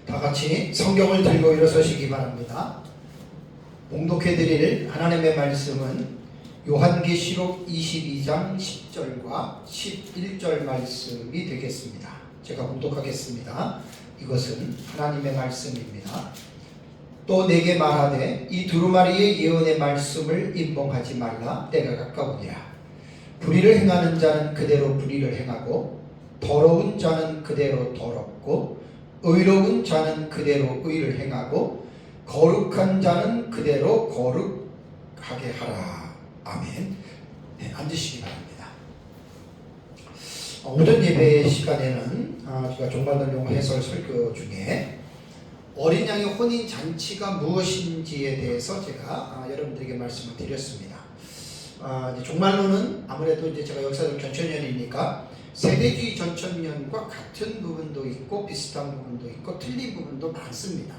다 같이 성경을 들고 일어서시기 바랍니다. 봉독해드릴 하나님의 말씀은 요한계시록 22장 10절과 11절 말씀이 되겠습니다. 제가 봉독하겠습니다. 이것은 하나님의 말씀입니다. 또 내게 말하되 이 두루마리의 예언의 말씀을 임봉하지 말라. 때가 가까우니라. 불의를 행하는 자는 그대로 불의를 행하고 더러운 자는 그대로 더럽고 의로운 자는 그대로 의를 행하고 거룩한 자는 그대로 거룩하게 하라. 아멘. 네, 앉으시기 바랍니다. 오전 예배 시간에는 제가 종말론 용어 해설 설교 중에 어린 양의 혼인 잔치가 무엇인지에 대해서 제가 여러분들에게 말씀을 드렸습니다. 이제 종말론은 아무래도 이제 제가 역사적 전천년이니까 세대주의 전천년과 같은 부분도 있고 비슷한 부분도 있고 틀린 부분도 많습니다.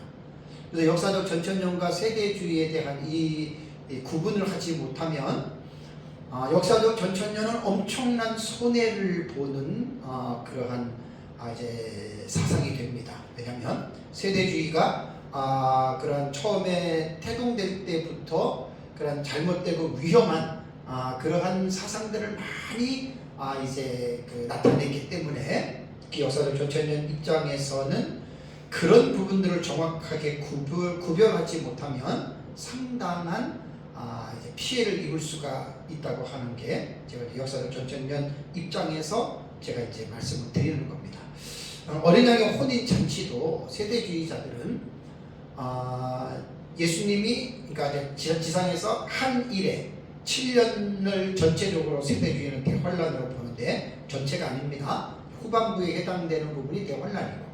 그래서 역사적 전천년과 세대주의에 대한 이 구분을 하지 못하면 역사적 전천년은 엄청난 손해를 보는 그러한 이제 사상이 됩니다. 왜냐하면 세대주의가 그런 처음에 태동될 때부터 그런 잘못되고 위험한 그러한 사상들을 많이 이제 나타냈기 때문에 역사적 전천년 입장에서는 그런 부분들을 정확하게 구별하지 못하면 상당한 이제 피해를 입을 수가 있다고 하는 게 제가 역사적 전천년 입장에서 제가 이제 말씀을 드리는 겁니다. 어린 양의 혼인 잔치도 세대주의자들은 예수님이 그러니까 지상에서 한 일에 7년을 전체적으로 세대주의는 대환란으로 보는데 전체가 아닙니다. 후반부에 해당되는 부분이 대환란이고,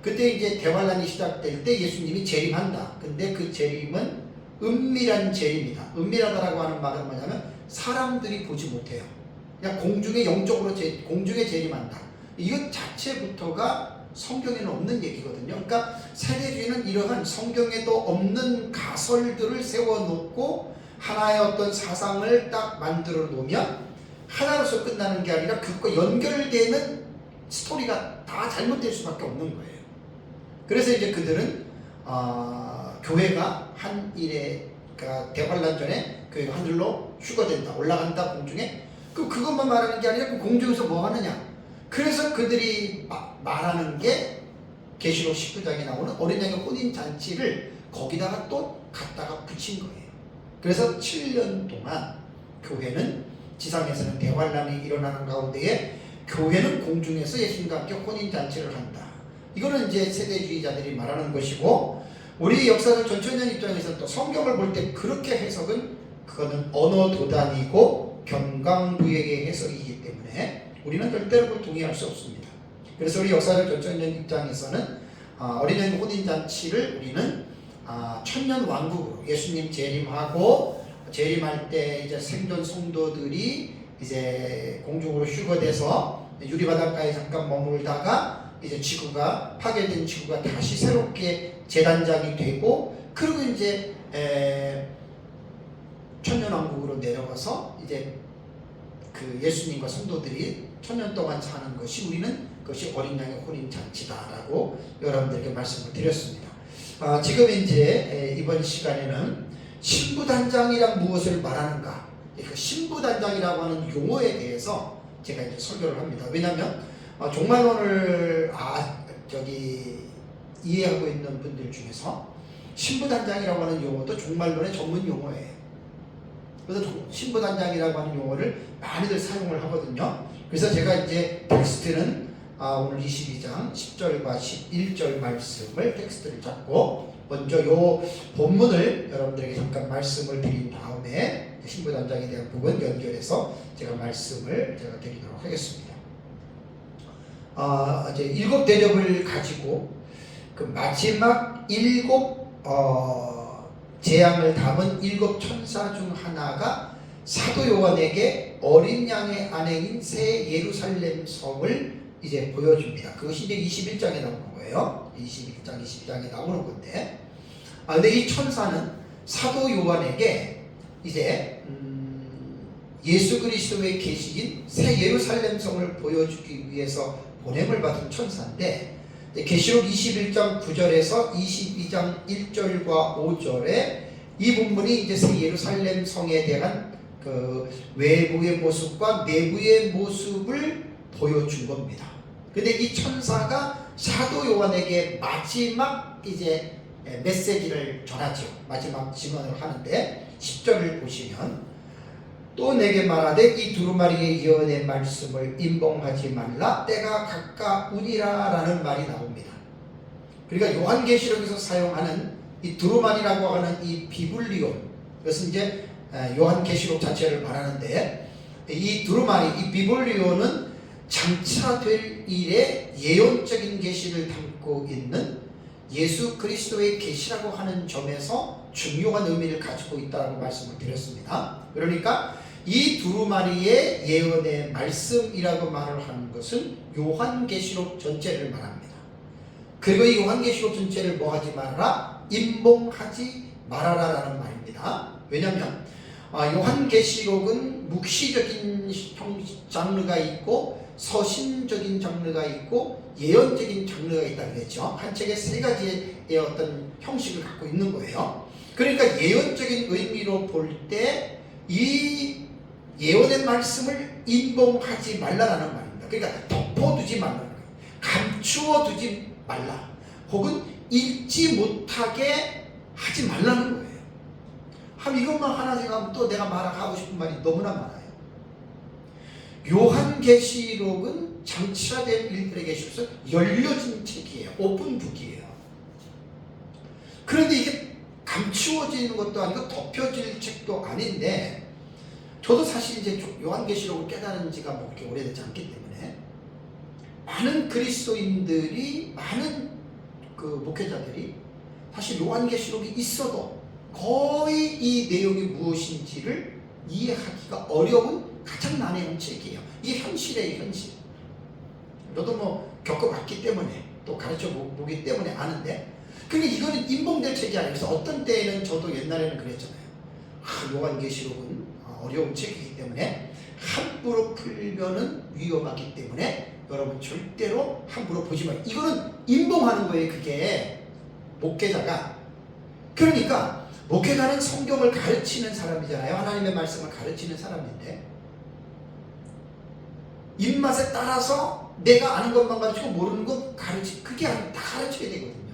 그때 이제 대환란이 시작될 때 예수님이 재림한다. 근데 그 재림은 은밀한 재림이다. 은밀하다라고 하는 말은 뭐냐면 사람들이 보지 못해요. 그냥 공중에 영적으로 공중에 재림한다. 이것 자체부터가 성경에는 없는 얘기거든요. 그러니까 세대주의는 이러한 성경에도 없는 가설들을 세워놓고 하나의 어떤 사상을 딱 만들어 놓으면 하나로서 끝나는 게 아니라 그것과 연결되는 스토리가 다 잘못될 수밖에 없는 거예요. 그래서 이제 그들은 교회가 한 일에 대환란 전에 교회가 하늘로 휴거된다, 올라간다 공중에. 그것만 말하는 게 아니라 그 공중에서 뭐 하느냐. 그래서 그들이 말하는 게 계시록 19장에 나오는 어린 양의 혼인 잔치를 거기다가 또 갖다가 붙인 거예요. 그래서 7년 동안 교회는 지상에서는 대환란이 일어나는 가운데에 교회는 공중에서 예수님과 함께 혼인 잔치를 한다. 이거는 이제 세대주의자들이 말하는 것이고, 우리 역사적 전천년 입장에서 또 성경을 볼 때 그렇게 해석은 그거는 언어 도단이고 경강부의 해석이기 때문에 우리는 절대로 그걸 동의할 수 없습니다. 그래서 우리 역사적 전천년 입장에서는 어린 양 혼인 잔치를 우리는 천년 왕국으로 예수님 재림하고 재림할 때 이제 생존 성도들이 이제 공중으로 휴거돼서 유리바닷가에 잠깐 머물다가 이제 지구가 파괴된 지구가 다시 새롭게 재단장이 되고, 그리고 이제 천년왕국으로 내려가서 이제 그 예수님과 성도들이 천년 동안 사는 것이 우리는 그것이 어린 양의 혼인 잔치다라고 여러분들에게 말씀을 드렸습니다. 지금 이제 이번 시간에는 신부단장이란 무엇을 말하는가, 그 신부단장이라고 하는 용어에 대해서 제가 이제 설교를 합니다. 왜냐하면 종말론을 이해하고 있는 분들 중에서 신부단장이라고 하는 용어도 종말론의 전문 용어예요. 그래서 신부단장이라고 하는 용어를 많이들 사용을 하거든요. 그래서 제가 이제 텍스트는 오늘 22장 10절과 11절 말씀을 텍스트를 잡고 먼저 요 본문을 여러분들에게 잠깐 말씀을 드린 다음에 신부단장에 대한 부분 연결해서 제가 말씀을 드리도록 하겠습니다. 이제 7 대접을 가지고 그 마지막 7 재앙을 담은 7 천사 중 하나가 사도 요한에게 어린 양의 아내인 새 예루살렘 성을 이제 보여줍니다. 그것이 이제 21장에 나오는 거예요. 21장, 22장에 나오는 건데, 근데 이 천사는 사도 요한에게 이제 예수 그리스도의 계시인 새 예루살렘 성을 보여주기 위해서 보냄을 받은 천사인데, 계시록 21장 9절에서 22장 1절과 5절에 이 본문이 이제 새 예루살렘 성에 대한 그 외부의 모습과 내부의 모습을 보여준 겁니다. 근데 이 천사가 사도 요한에게 마지막 이제 메시지를 전하죠. 마지막 증언을 하는데 10절을 보시면 또 내게 말하되 이 두루마리의 예언의 말씀을 임봉하지 말라 때가 가까우니라 라는 말이 나옵니다. 그러니까 요한계시록에서 사용하는 이 두루마리라고 하는 이 비블리온, 그것은 이제 요한계시록 자체를 말하는데, 이 두루마리, 이 비블리온은 장차 될 일의 예언적인 계시를 담고 있는 예수 그리스도의 계시라고 하는 점에서 중요한 의미를 가지고 있다고 말씀을 드렸습니다. 그러니까 이 두루마리의 예언의 말씀이라고 말을 하는 것은 요한계시록 전체를 말합니다. 그리고 이 요한계시록 전체를 뭐 하지 말아라? 임봉하지 말아라 라는 말입니다. 왜냐하면 요한계시록은 묵시적인 장르가 있고 서신적인 장르가 있고 예언적인 장르가 있다고 그랬죠. 한 책에 세 가지의 어떤 형식을 갖고 있는 거예요. 그러니까 예언적인 의미로 볼 때 이 예언의 말씀을 임봉하지 말라라는 말입니다. 그러니까 덮어두지 말라는 거예요. 감추어두지 말라. 혹은 읽지 못하게 하지 말라는 거예요. 이것만 하나 생각하면 또 내가 하고 싶은 말이 너무나 많아요. 요한계시록은 장차 될 일들에 계셔서 열려진 책이에요. 오픈북이에요. 그런데 이게 감추어지는 것도 아니고 덮여질 책도 아닌데, 저도 사실 이제 요한계시록을 깨달은 지가 뭐 그렇게 오래되지 않기 때문에 많은 그리스도인들이, 많은 그 목회자들이 사실 요한계시록이 있어도 거의 이 내용이 무엇인지를 이해하기가 어려운 가장 난해한 책이에요. 이게 현실이에요, 현실. 저도 뭐 겪어봤기 때문에 또 가르쳐 보기 때문에 아는데, 그러니까 이거는 임봉될 책이 아니에요. 그래서 어떤 때에는 저도 옛날에는 그랬잖아요. 요한계시록은 어려운 책이기 때문에 함부로 풀면은 위험하기 때문에 여러분 절대로 함부로 보지 마요. 이거는 임봉하는 거예요. 그게 목회자가. 그러니까 목회자는 성경을 가르치는 사람이잖아요. 하나님의 말씀을 가르치는 사람인데, 입맛에 따라서 내가 아는 것만 가르치고 모르는 건 그게 아니고 다 가르쳐야 되거든요.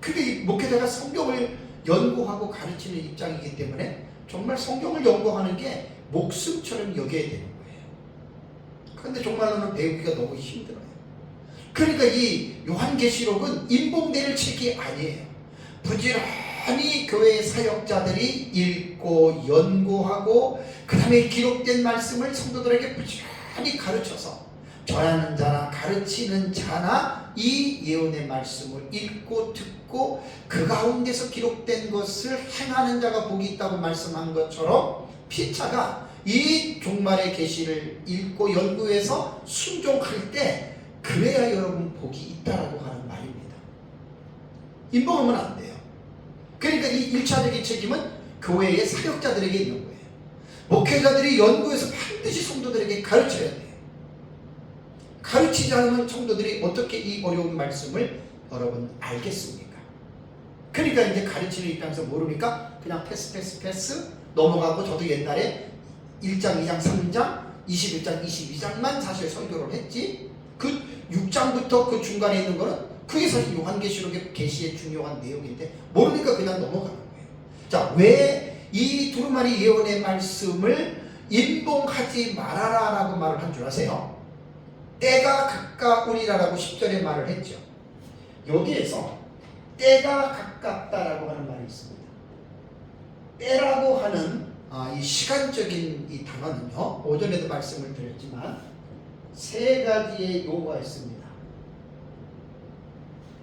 그게 목회자가 성경을 연구하고 가르치는 입장이기 때문에 정말 성경을 연구하는 게 목숨처럼 여겨야 되는 거예요. 그런데 정말로는 배우기가 너무 힘들어요. 그러니까 이 요한계시록은 임봉될 책이 아니에요. 부지런히 교회 사역자들이 읽고 연구하고 그 다음에 기록된 말씀을 성도들에게 부지런히 가르쳐서 전하는 자나 가르치는 자나 이 예언의 말씀을 읽고 듣고 그 가운데서 기록된 것을 행하는 자가 복이 있다고 말씀한 것처럼 피차가 이 종말의 계시를 읽고 연구해서 순종할 때 그래야 여러분 복이 있다라고 하는 말입니다. 임봉하면 안 돼요. 그러니까 이 1차적인 책임은 교회의 사역자들에게 있는 거예요. 목회자들이 연구해서 반드시 성도들에게 가르쳐야 돼요. 가르치지 않으면 성도들이 어떻게 이 어려운 말씀을 여러분 알겠습니까? 그러니까 이제 가르치는 입장에서 모르니까 그냥 패스 넘어가고, 저도 옛날에 1장, 2장, 3장, 21장, 22장만 사실 설교를 했지, 그 6장부터 그 중간에 있는 거는 그게 사실 요한계시록의 계시의 중요한 내용인데 모르니까 그냥 넘어가는 거예요. 자, 왜 이 두루마리 예언의 말씀을 임봉하지 말아라 라고 말을 한 줄 아세요? 때가 가까우리라라고 10절에 말을 했죠. 여기에서 때가 가깝다라고 하는 말이 있습니다. 때라고 하는 이 시간적인 이 단어는요, 오전에도 말씀을 드렸지만 세 가지의 용어가 있습니다.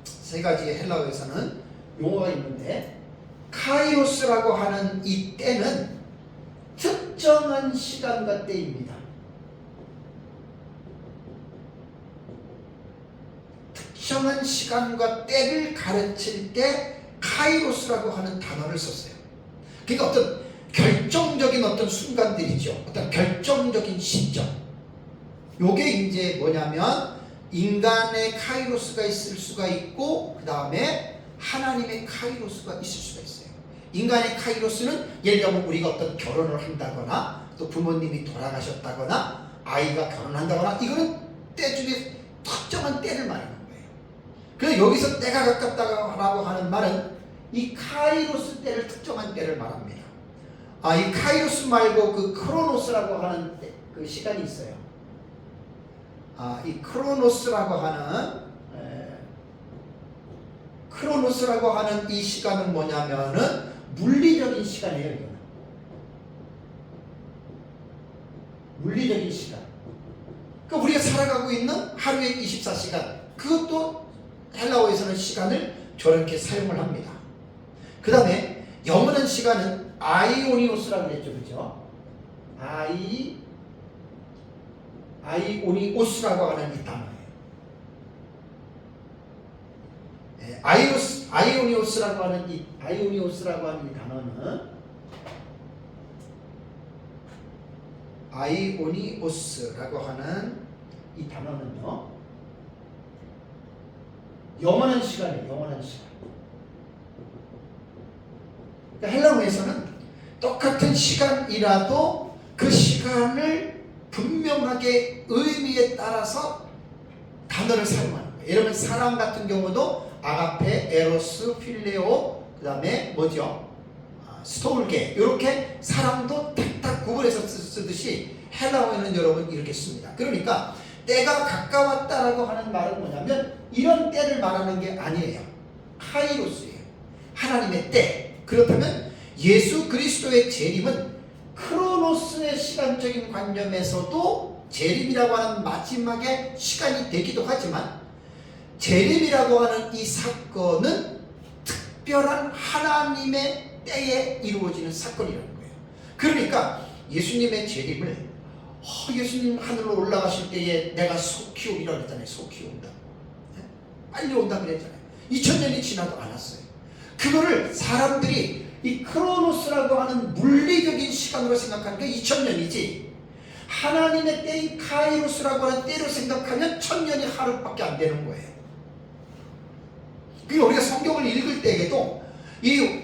세 가지의 헬라어에서는 용어가 있는데, 카이로스라고 하는 이 때는 특정한 시간과 때입니다. 특정한 시간과 때를 가르칠 때 카이로스라고 하는 단어를 썼어요. 그러니까 어떤 결정적인 어떤 순간들이죠. 어떤 결정적인 시점. 요게 이제 뭐냐면 인간의 카이로스가 있을 수가 있고 그 다음에 하나님의 카이로스가 있을 수가 있어요. 인간의 카이로스는 예를 들면 우리가 어떤 결혼을 한다거나 또 부모님이 돌아가셨다거나 아이가 결혼한다거나 이거는 때 중에 특정한 때를 말하는 거예요. 그래서 여기서 때가 가깝다고 하는 말은 이 카이로스 때를 특정한 때를 말합니다. 이 카이로스 말고 그 크로노스라고 하는 때, 그 시간이 있어요. 이 크로노스라고 하는 이 시간은 뭐냐면은 물리적인 시간이에요. 이거는 물리적인 시간. 그러니까 우리가 살아가고 있는 하루의 24시간, 그것도 헬라어에서는 시간을 저렇게 사용을 합니다. 그 다음에 영원한 시간은 아이오니오스라고 그랬죠, 그죠? 아이오니오스라고 하는 이 단어예요. 아이오니오스라고 하는 이 단어는 아이오니오스라고 하는 이 단어는요, 영원한 시간이에요. 영원한 시간. 그러니까 헬라어에서는 똑같은 시간이라도 그 시간을 분명하게 의미에 따라서 단어를 사용하는 거예요. 예를 들면 사랑 같은 경우도 아가페, 에로스, 필레오, 그 다음에 뭐죠? 스토울게. 이렇게 사랑도 탁탁 구분해서 쓰듯이 헬라어에는 여러분 이렇게 씁니다. 그러니까 때가 가까웠다라고 하는 말은 뭐냐면 이런 때를 말하는 게 아니에요. 카이로스예요. 하나님의 때. 그렇다면 예수 그리스도의 재림은 크로노스의 시간적인 관점에서도 재림이라고 하는 마지막의 시간이 되기도 하지만 재림이라고 하는 이 사건은 특별한 하나님의 때에 이루어지는 사건이라는 거예요. 그러니까 예수님의 재림을 예수님 하늘로 올라가실 때에 내가 속히 오리라 그랬잖아요. 속히 온다. 빨리 온다 그랬잖아요. 2000년이 지나도 않았어요. 그거를 사람들이 이 크로노스라고 하는 물리적인 시간으로 생각하는 게 2000년이지 하나님의 때인 카이로스라고 하는 때로 생각하면 1000년이 하루밖에 안 되는 거예요. 그러니까 우리가 성경을 읽을 때에도 이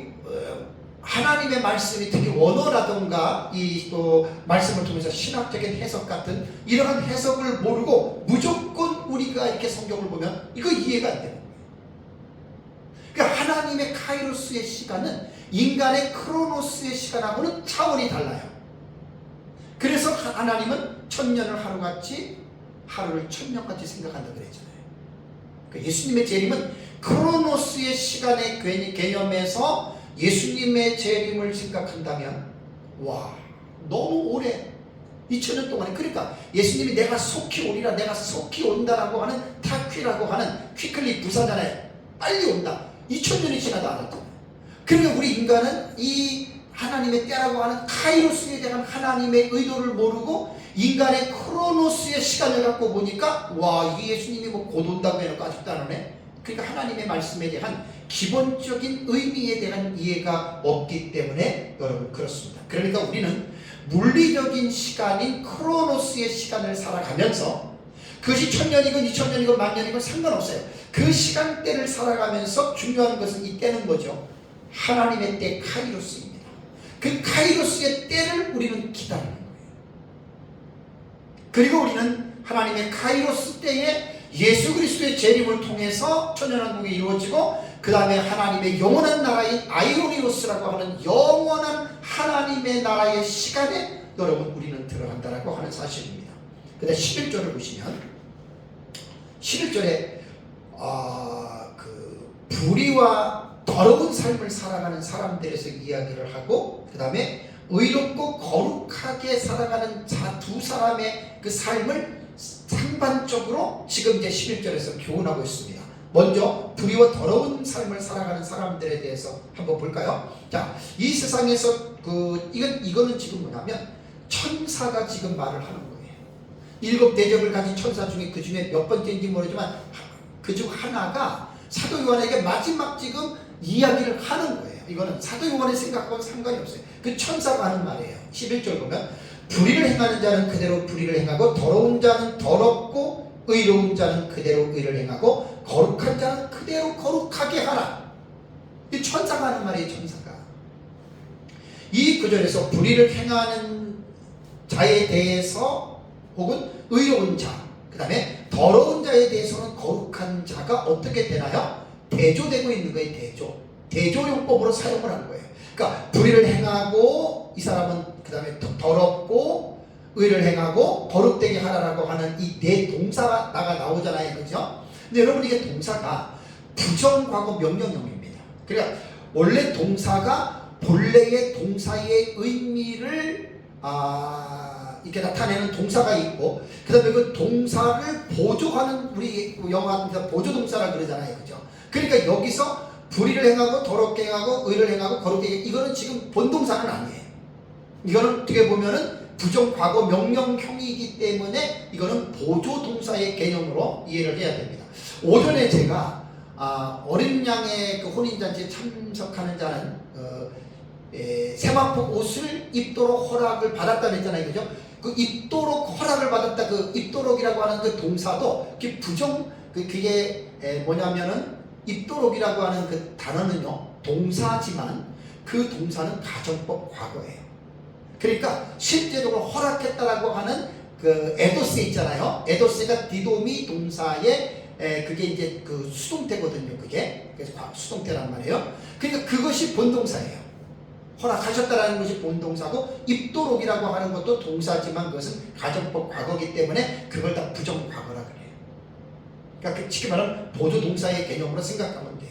하나님의 말씀이 특히 원어라든가 이 또 말씀을 통해서 신학적인 해석 같은 이러한 해석을 모르고 무조건 우리가 이렇게 성경을 보면 이거 이해가 안 되는 거예요. 그러니까 하나님의 카이로스의 시간은 인간의 크로노스의 시간하고는 차원이 달라요. 그래서 하나님은 1000년을 하루같이 하루를 1000년같이 생각한다 그랬잖아요. 그러니까 예수님의 재림은 크로노스의 시간의 개념에서 예수님의 재림을 생각한다면 너무 오래 2000년 동안에 그러니까 예수님이 내가 속히 오리라 내가 속히 온다라고 하는 타퀴라고 하는 퀴클리 부사잖아요. 빨리 온다. 2000년이 지나도 않았잖아요. 그러니까 우리 인간은 이 하나님의 때라고 하는 카이로스에 대한 하나님의 의도를 모르고 인간의 크로노스의 시간을 갖고 보니까 이게 예수님이 곧 온다고 해놓고 아직도 안 오네. 그러니까 하나님의 말씀에 대한 기본적인 의미에 대한 이해가 없기 때문에 여러분 그렇습니다. 그러니까 우리는 물리적인 시간인 크로노스의 시간을 살아가면서 그것이 1000년이건 2000년이건 만년이건 상관없어요. 그 시간대를 살아가면서 중요한 것은 이 때는 뭐죠? 하나님의 때 카이로스입니다. 그 카이로스의 때를 우리는 기다리는 거예요. 그리고 우리는 하나님의 카이로스 때에 예수 그리스도의 재림을 통해서 천년왕국이 이루어지고 그 다음에 하나님의 영원한 나라인 아이오니오스라고 하는 영원한 하나님의 나라의 시간에 여러분 우리는 들어간다라고 하는 사실입니다. 그 다음 11절을 보시면 11절에 그 불의와 더러운 삶을 살아가는 사람들에서 이야기를 하고 그 다음에 의롭고 거룩하게 살아가는 두 사람의 그 삶을 상반적으로 지금 이제 11절에서 교훈하고 있습니다. 먼저 불의와 더러운 삶을 살아가는 사람들에 대해서 한번 볼까요? 자, 이 세상에서 이거는 지금 뭐냐면 천사가 지금 말을 하는 거예요. 7 대접을 가진 천사 중에 그 중에 몇 번째인지 모르지만 그 중 하나가 사도 요한에게 마지막 지금 이야기를 하는 거예요. 이거는 사도 요한의 생각하고는 상관이 없어요. 그 천사가 하는 말이에요. 11절 보면 불의를 행하는 자는 그대로 불의를 행하고 더러운 자는 더럽고 의로운 자는 그대로 의를 행하고 거룩한 자는 그대로 거룩하게 하라. 이 천사가 하는 말이에요. 천사가. 이 구절에서 불의를 행하는 자에 대해서 혹은 의로운 자, 그 다음에 더러운 자에 대해서는 거룩한 자가 어떻게 되나요? 대조되고 있는 거예요. 대조용법으로 사용을 한 거예요. 그러니까 불의를 행하고 이 사람은 그 다음에 더럽고 의를 행하고 거룩되게 하라라고 하는 이 네 동사가 나오잖아요. 그죠? 근데 여러분 이게 동사가 부정과거 명령형입니다. 그러니까 원래 동사가 본래의 동사의 의미를 이렇게 나타내는 동사가 있고, 그 다음에 그 동사를 보조하는, 우리 영어 보조 동사라 그러잖아요. 그죠? 그러니까 여기서 불의를 행하고 더럽게 행하고 의를 행하고 거룩게 행하고, 이거는 지금 본동사는 아니에요. 이거는 어떻게 보면은 부정과거 명령형이기 때문에 이거는 보조 동사의 개념으로 이해를 해야 됩니다. 오전에 제가 어린 양의 그 혼인잔치에 참석하는 자는 세마포 옷을 입도록 허락을 받았다고 했잖아요. 그죠? 그 입도록 허락을 받았다, 그 입도록이라고 하는 그 동사도 그게 뭐냐면은 입도록이라고 하는 그 단어는요, 동사지만 그 동사는 가정법 과거예요. 그러니까 실제적으로 허락했다라고 하는 그 에도스 있잖아요. 에도스가 디도미 동사의 그게 이제 그 수동태거든요. 그게 그래서 수동태란 말이에요. 그러니까 그것이 본동사예요. 허락하셨다라는 것이 본동사고, 입도록이라고 하는 것도 동사지만 그것은 가정법 과거이기 때문에 그걸 다 부정과거라 그래요. 그러니까 쉽게 말하면 보조동사의 개념으로 생각하면 돼요.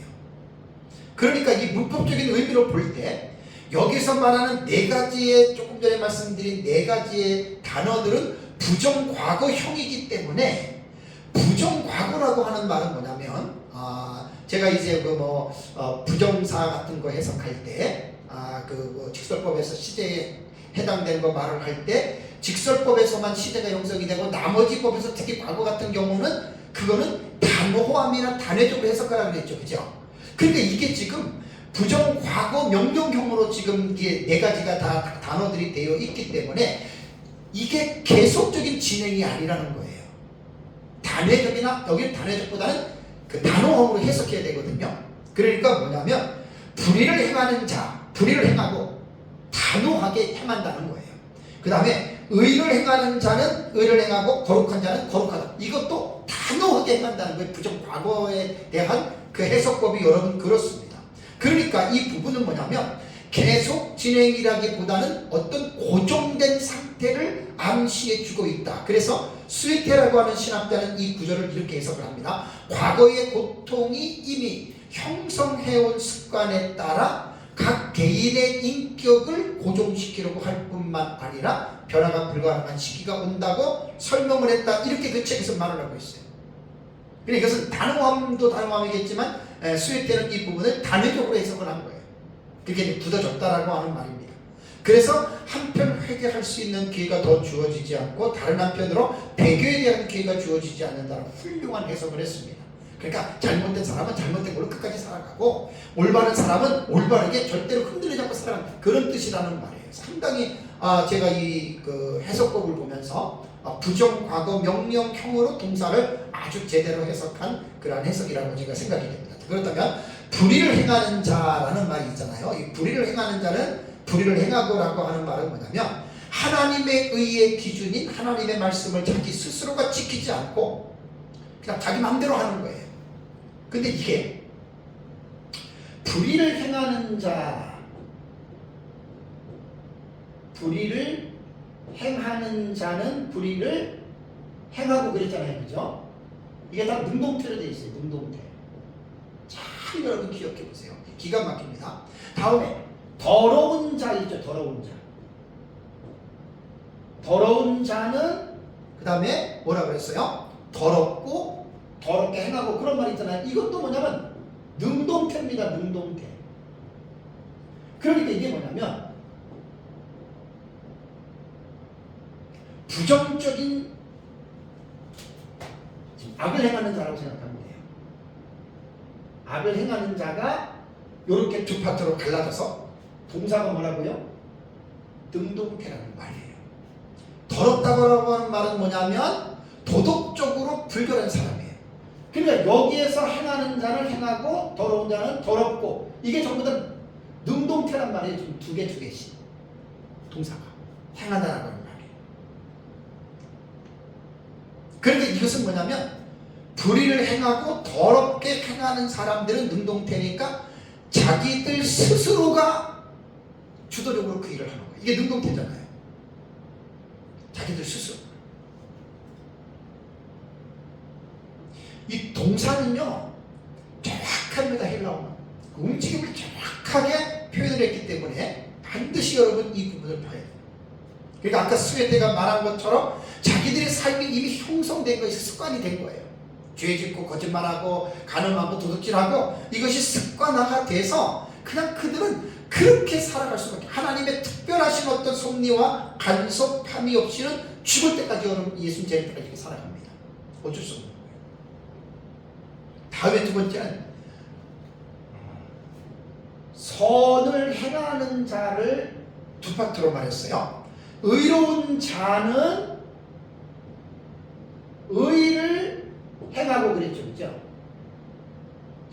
그러니까 이 문법적인 의미로 볼 때 여기서 말하는 네 가지의, 조금 전에 말씀드린 네 가지의 단어들은 부정과거형이기 때문에, 부정과거라고 하는 말은 뭐냐면 제가 이제 부정사 같은 거 해석할 때 직설법에서 시제에 해당되는 거 말을 할 때 직설법에서만 시제가 형성이 되고 나머지 법에서 특히 과거 같은 경우는 그거는 단호함이나 단회적으로 해석하라고 그랬죠. 그죠? 그러니까 이게 지금 부정과거 명령형으로 지금 이게 네 가지가 다 단어들이 되어 있기 때문에 이게 계속적인 진행이 아니라는 거예요. 단회적이나, 여기는 단회적보다는 그 단호함으로 해석해야 되거든요. 그러니까 뭐냐면 불의를 행하는 자, 불의를 행하고 단호하게 행한다는 거예요. 그 다음에 의를 행하는 자는 의를 행하고 거룩한 자는 거룩하다. 이것도 단호하게 행한다는 거예요. 부정과거에 대한 그 해석법이 여러분 그렇습니다. 그러니까 이 부분은 뭐냐면 계속 진행이라기보다는 어떤 고정된 상태를 암시해 주고 있다. 그래서 스위테라고 하는 신학자는 이 구절을 이렇게 해석을 합니다. 과거의 고통이 이미 형성해온 습관에 따라 각 개인의 인격을 고정시키려고 할 뿐만 아니라 변화가 불가능한 시기가 온다고 설명을 했다. 이렇게 그 책에서 말을 하고 있어요. 그러니까 이것은 단호함도 단호함이겠지만 스위테는 이 부분을 단회적으로 해석을 한 거예요. 그게 굳어졌다라고 하는 말입니다. 그래서 한편 회개할 수 있는 기회가 더 주어지지 않고 다른 한편으로 배교에 대한 기회가 주어지지 않는다는 훌륭한 해석을 했습니다. 그러니까 잘못된 사람은 잘못된 걸로 끝까지 살아가고 올바른 사람은 올바르게 절대로 흔들리지 않고 살아가는 그런 뜻이라는 말이에요. 상당히 제가 이 그 해석법을 보면서 부정과거 명령형으로 동사를 아주 제대로 해석한 그러한 해석이라고 제가 생각이 됩니다. 그렇다면 불의를 행하는 자라는 말이 있잖아요. 이 불의를 행하는 자는 불의를 행하고라고 하는 말은 뭐냐면 하나님의 의의 기준인 하나님의 말씀을 자기 스스로가 지키지 않고 그냥 자기 마음대로 하는 거예요. 근데 이게 불의를 행하는 자, 불의를 행하는 자는 불의를 행하고 그랬잖아요. 그죠? 이게 다 능동태로 되어 있어요. 능동태. 잘 여러분 기억해 보세요. 기가 막힙니다. 다음에 더러운 자 있죠. 더러운 자. 더러운 자는 그 다음에 뭐라 그랬어요? 더럽고 더럽게 행하고 그런 말 있잖아요. 이것도 뭐냐면 능동태입니다. 능동태. 그러니까 이게 뭐냐면 부정적인 악을 행하는 자라고 생각하면 돼요. 악을 행하는 자가 이렇게 두 파트로 갈라져서 동사가 뭐라고요? 능동태라는 말이에요. 더럽다고 하는 말은 뭐냐면 도덕적으로 불결한 사람이에요. 그러니까 여기에서 행하는 자는 행하고 더러운 자는 더럽고, 이게 전부 다 능동태란 말이에요. 지금 두 개씩 동사가 행하다라고 하는 말이에요. 그런데 이것은 뭐냐면 불의를 행하고 더럽게 행하는 사람들은 능동태니까 자기들 스스로가 주도적으로 그 일을 하는 거예요. 이게 능동태잖아요. 자기들 스스로. 이 동사는요 정확합니다. 헬라어는 움직임을 정확하게 표현을 했기 때문에 반드시 여러분 이 부분을 봐야 돼요. 그러니까 아까 스웨테가 말한 것처럼 자기들의 삶이 이미 형성된 것이 습관이 된 거예요. 죄 짓고 거짓말하고 간음하고 도둑질하고 이것이 습관화가 돼서 그냥 그들은 그렇게 살아갈 수밖에, 하나님의 특별하신 어떤 섭리와 간섭함이 없이는 죽을 때까지 여러분 예수님 제일 때까지 살아갑니다. 어쩔 수 없는 거예요. 다음에 두 번째는 선을 행하는 자를 두 파트로 말했어요. 의로운 자는 의를 행하고 그랬죠. 그죠?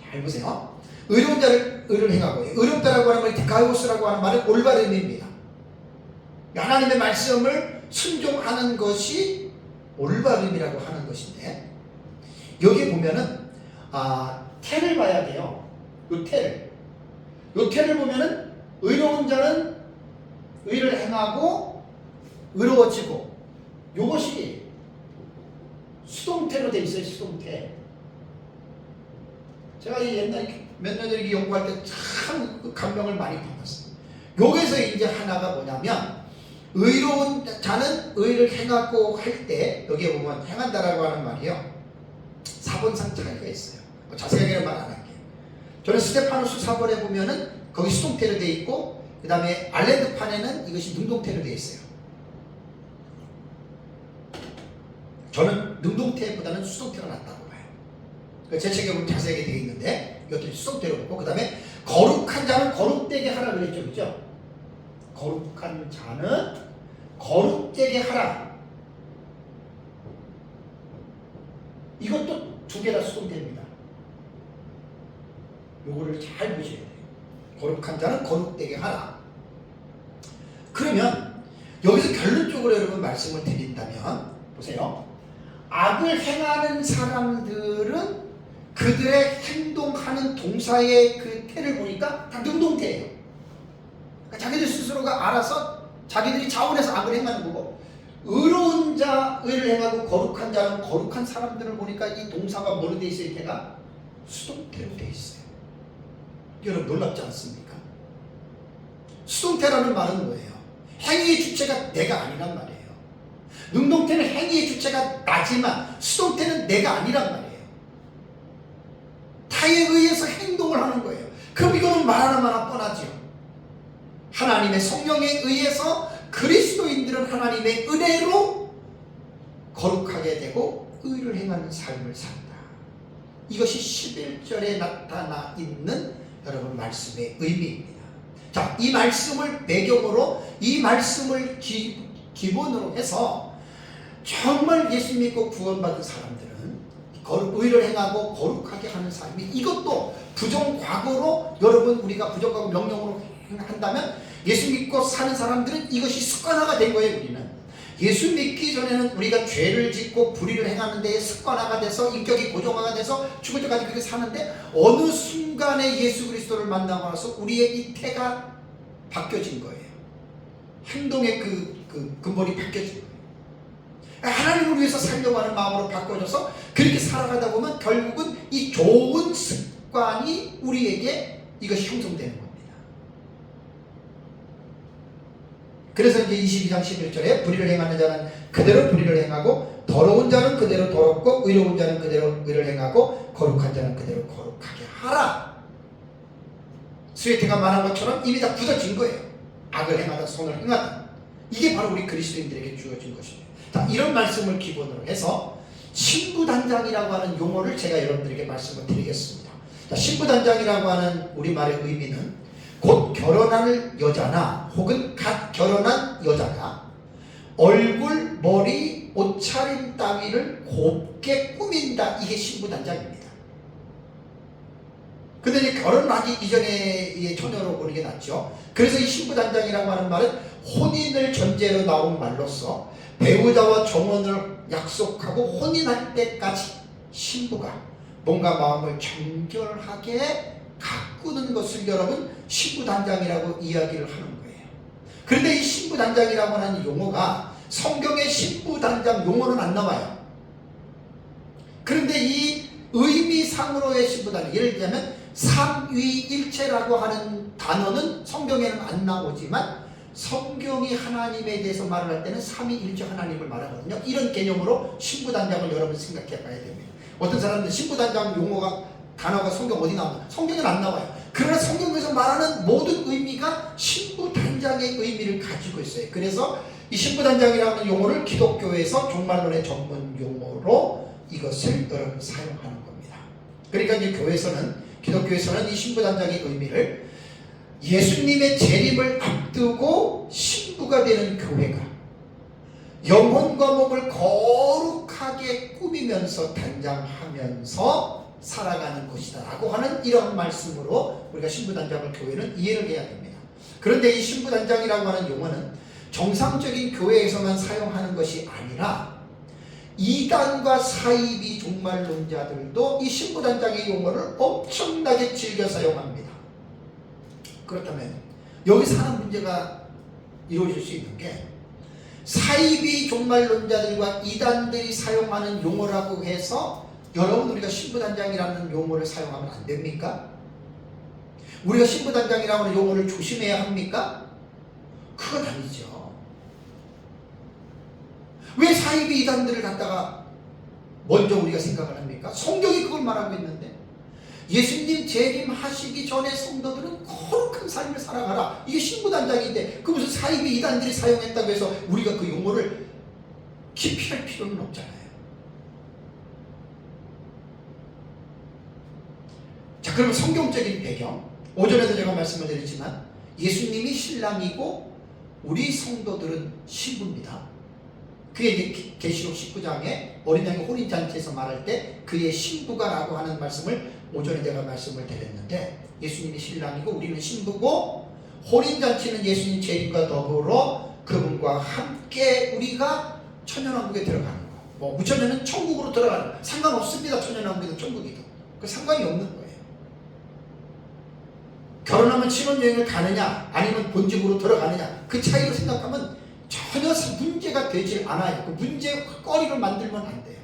잘 보세요. 의로운 자를 의를 행하고, 의롭다라고 하는 말이 디카이오스라고 하는 말은 올바름입니다. 하나님의 말씀을 순종하는 것이 올바름이라고 하는 것인데, 여기 보면은 태를 봐야 돼요. 요 태를 보면은 의로운 자는 의를 행하고 의로워지고, 요것이 수동태로 돼 있어요. 수동태. 제가 옛날에 몇 년 전에 연구할 때 참 감명을 많이 받았어요. 여기서 이제 하나가 뭐냐면, 의로운 자는 의를 행하고 할 때, 여기에 보면 행한다라고 하는 말이요, 사본상 차이가 있어요. 자세하게는 말 안 할게요. 저는 스테파노스 사본에 보면은 거기 수동태로 되어 있고, 그 다음에 알렌드판에는 이것이 능동태로 되어 있어요. 저는 능동태보다는 수동태가 낫다고 봐요. 제 책에 보면 자세하게 되어 있는데 이것들이 수동태로 보고, 그 다음에 거룩한 자는 거룩되게 하라 그랬죠. 그죠? 거룩한 자는 거룩되게 하라. 이것도 두 개 다 수동태입니다. 요거를 잘 보셔야 돼요. 거룩한 자는 거룩되게 하라. 그러면 여기서 결론적으로 여러분 말씀을 드린다면, 보세요. 악을 행하는 사람들은 그들의 행동하는 동사의 그 태를 보니까 다 능동태예요. 그러니까 자기들 스스로가 알아서 자기들이 자원해서 악을 행하는 거고, 의로운 자 의를 행하고 거룩한 자는 거룩한 사람들을 보니까 이 동사가 뭐로 돼 있어요? 태가 수동태로 돼 있어요. 여러분 놀랍지 않습니까? 수동태라는 말은 뭐예요? 행위의 주체가 내가 아니란 말이에요. 능동태는 행위의 주체가 나지만 수동태는 내가 아니란 말이에요. 타에 의해서 행동을 하는 거예요. 그럼 이거는 말하나마나 뻔하죠. 하나님의 성령에 의해서 그리스도인들은 하나님의 은혜로 거룩하게 되고 의를 행하는 삶을 산다. 이것이 11절에 나타나 있는 여러분 말씀의 의미입니다. 자, 이 말씀을 배경으로, 이 말씀을 기본으로 해서 정말 예수 믿고 구원받은 사람들은 의를 행하고 거룩하게 하는 삶이, 이것도 부정과거로 여러분 우리가 부정과거 명령으로 한다면 예수 믿고 사는 사람들은 이것이 습관화가 된 거예요. 우리는 예수 믿기 전에는 우리가 죄를 짓고 불의를 행하는 데에 습관화가 돼서 인격이 고정화가 돼서 죽을 때까지 그렇게 사는데, 어느 순간에 예수 그리스도를 만나고 나서 우리의 이 태가 바뀌어진 거예요. 행동의 그 근본이 바뀌어진 거예요. 하나님을 위해서 살려고 하는 마음으로 바꿔줘서 그렇게 살아가다 보면 결국은 이 좋은 습관이 우리에게 이것이 형성되는 겁니다. 그래서 이제 22장 11절에 불의를 행하는 자는 그대로 불의를 행하고, 더러운 자는 그대로 더럽고, 의로운 자는 그대로 의를 행하고, 거룩한 자는 그대로 거룩하게 하라. 스웨테가 말한 것처럼 이미 다 굳어진 거예요. 악을 행하다 선을 행하다. 이게 바로 우리 그리스도인들에게 주어진 것입니다. 자, 이런 말씀을 기본으로 해서 신부단장이라고 하는 용어를 제가 여러분들에게 말씀을 드리겠습니다. 자, 신부단장이라고 하는 우리말의 의미는 곧 결혼할 여자나 혹은 갓 결혼한 여자가 얼굴, 머리, 옷차림 따위를 곱게 꾸민다. 이게 신부단장입니다. 근데 이제 결혼하기 이전에 처녀로 보는 게 낫죠. 그래서 이 신부단장이라고 하는 말은 혼인을 전제로 나온 말로서 배우자와 정원을 약속하고 혼인할 때까지 신부가 뭔가 마음을 정결하게 가꾸는 것을 여러분 신부단장이라고 이야기를 하는 거예요. 그런데 이 신부단장이라고 하는 용어가 성경의 신부단장 용어는 안 나와요. 그런데 이 의미상으로의 신부단장, 예를 들자면 삼위일체라고 하는 단어는 성경에는 안 나오지만 성경이 하나님에 대해서 말을 할 때는 삼위일체 하나님을 말하거든요. 이런 개념으로 신부단장을 여러분 생각해 봐야 됩니다. 어떤 사람들은 신부단장 용어가 단어가 성경 어디 나오나? 성경은 안 나와요. 그러나 성경에서 말하는 모든 의미가 신부단장의 의미를 가지고 있어요. 그래서 이 신부단장이라는 용어를 기독교에서 종말론의 전문 용어로 이것을 여러분 사용하는 겁니다. 그러니까 이제 기독교에서는 이 신부단장의 의미를 예수님의 재림을 앞두고 신부가 되는 교회가 영혼과 몸을 거룩하게 꾸미면서 단장하면서 살아가는 것이다 라고 하는 이런 말씀으로 우리가 신부단장을 교회는 이해를 해야 됩니다. 그런데 이 신부단장이라고 하는 용어는 정상적인 교회에서만 사용하는 것이 아니라 이단과 사이비 종말론자들도 이 신부단장의 용어를 엄청나게 즐겨 사용합니다. 그렇다면 여기서 하는 문제가 이루어질 수 있는 게 사이비 종말론자들과 이단들이 사용하는 용어라고 해서 여러분 우리가 신부단장이라는 용어를 사용하면 안 됩니까? 우리가 신부단장이라고 하는 용어를 조심해야 합니까? 그건 아니죠. 왜 사이비 이단들을 갖다가 먼저 우리가 생각을 합니까? 성경이 그걸 말하고 있는데 예수님 재림하시기 전에 성도들은 거룩한 삶을 살아가라. 이게 신부단장인데 그 무슨 사이비 이단들이 사용했다고 해서 우리가 그 용어를 기피할 필요는 없잖아요. 자, 그러면 성경적인 배경, 오전에도 제가 말씀을 드렸지만 예수님이 신랑이고 우리 성도들은 신부입니다. 그게 이제 계시록 19장에 어린 양의 혼인잔치에서 말할 때 그의 신부가 라고 하는 말씀을 오전에 제가 말씀을 드렸는데 예수님이 신랑이고 우리는 신부고 혼인잔치는 예수님 재림과 더불어 그분과 함께 우리가 천년왕국에 들어가는 거. 뭐 무천년은 천국으로 들어가는 거. 상관없습니다. 천년왕국이든 천국이든. 그 상관이 없는 거예요. 결혼하면 신혼여행을 가느냐 아니면 본집으로 들어가느냐 그 차이로 생각하면 전혀 문제가 되질 않아요. 그 문제거리를 만들면 안 돼요.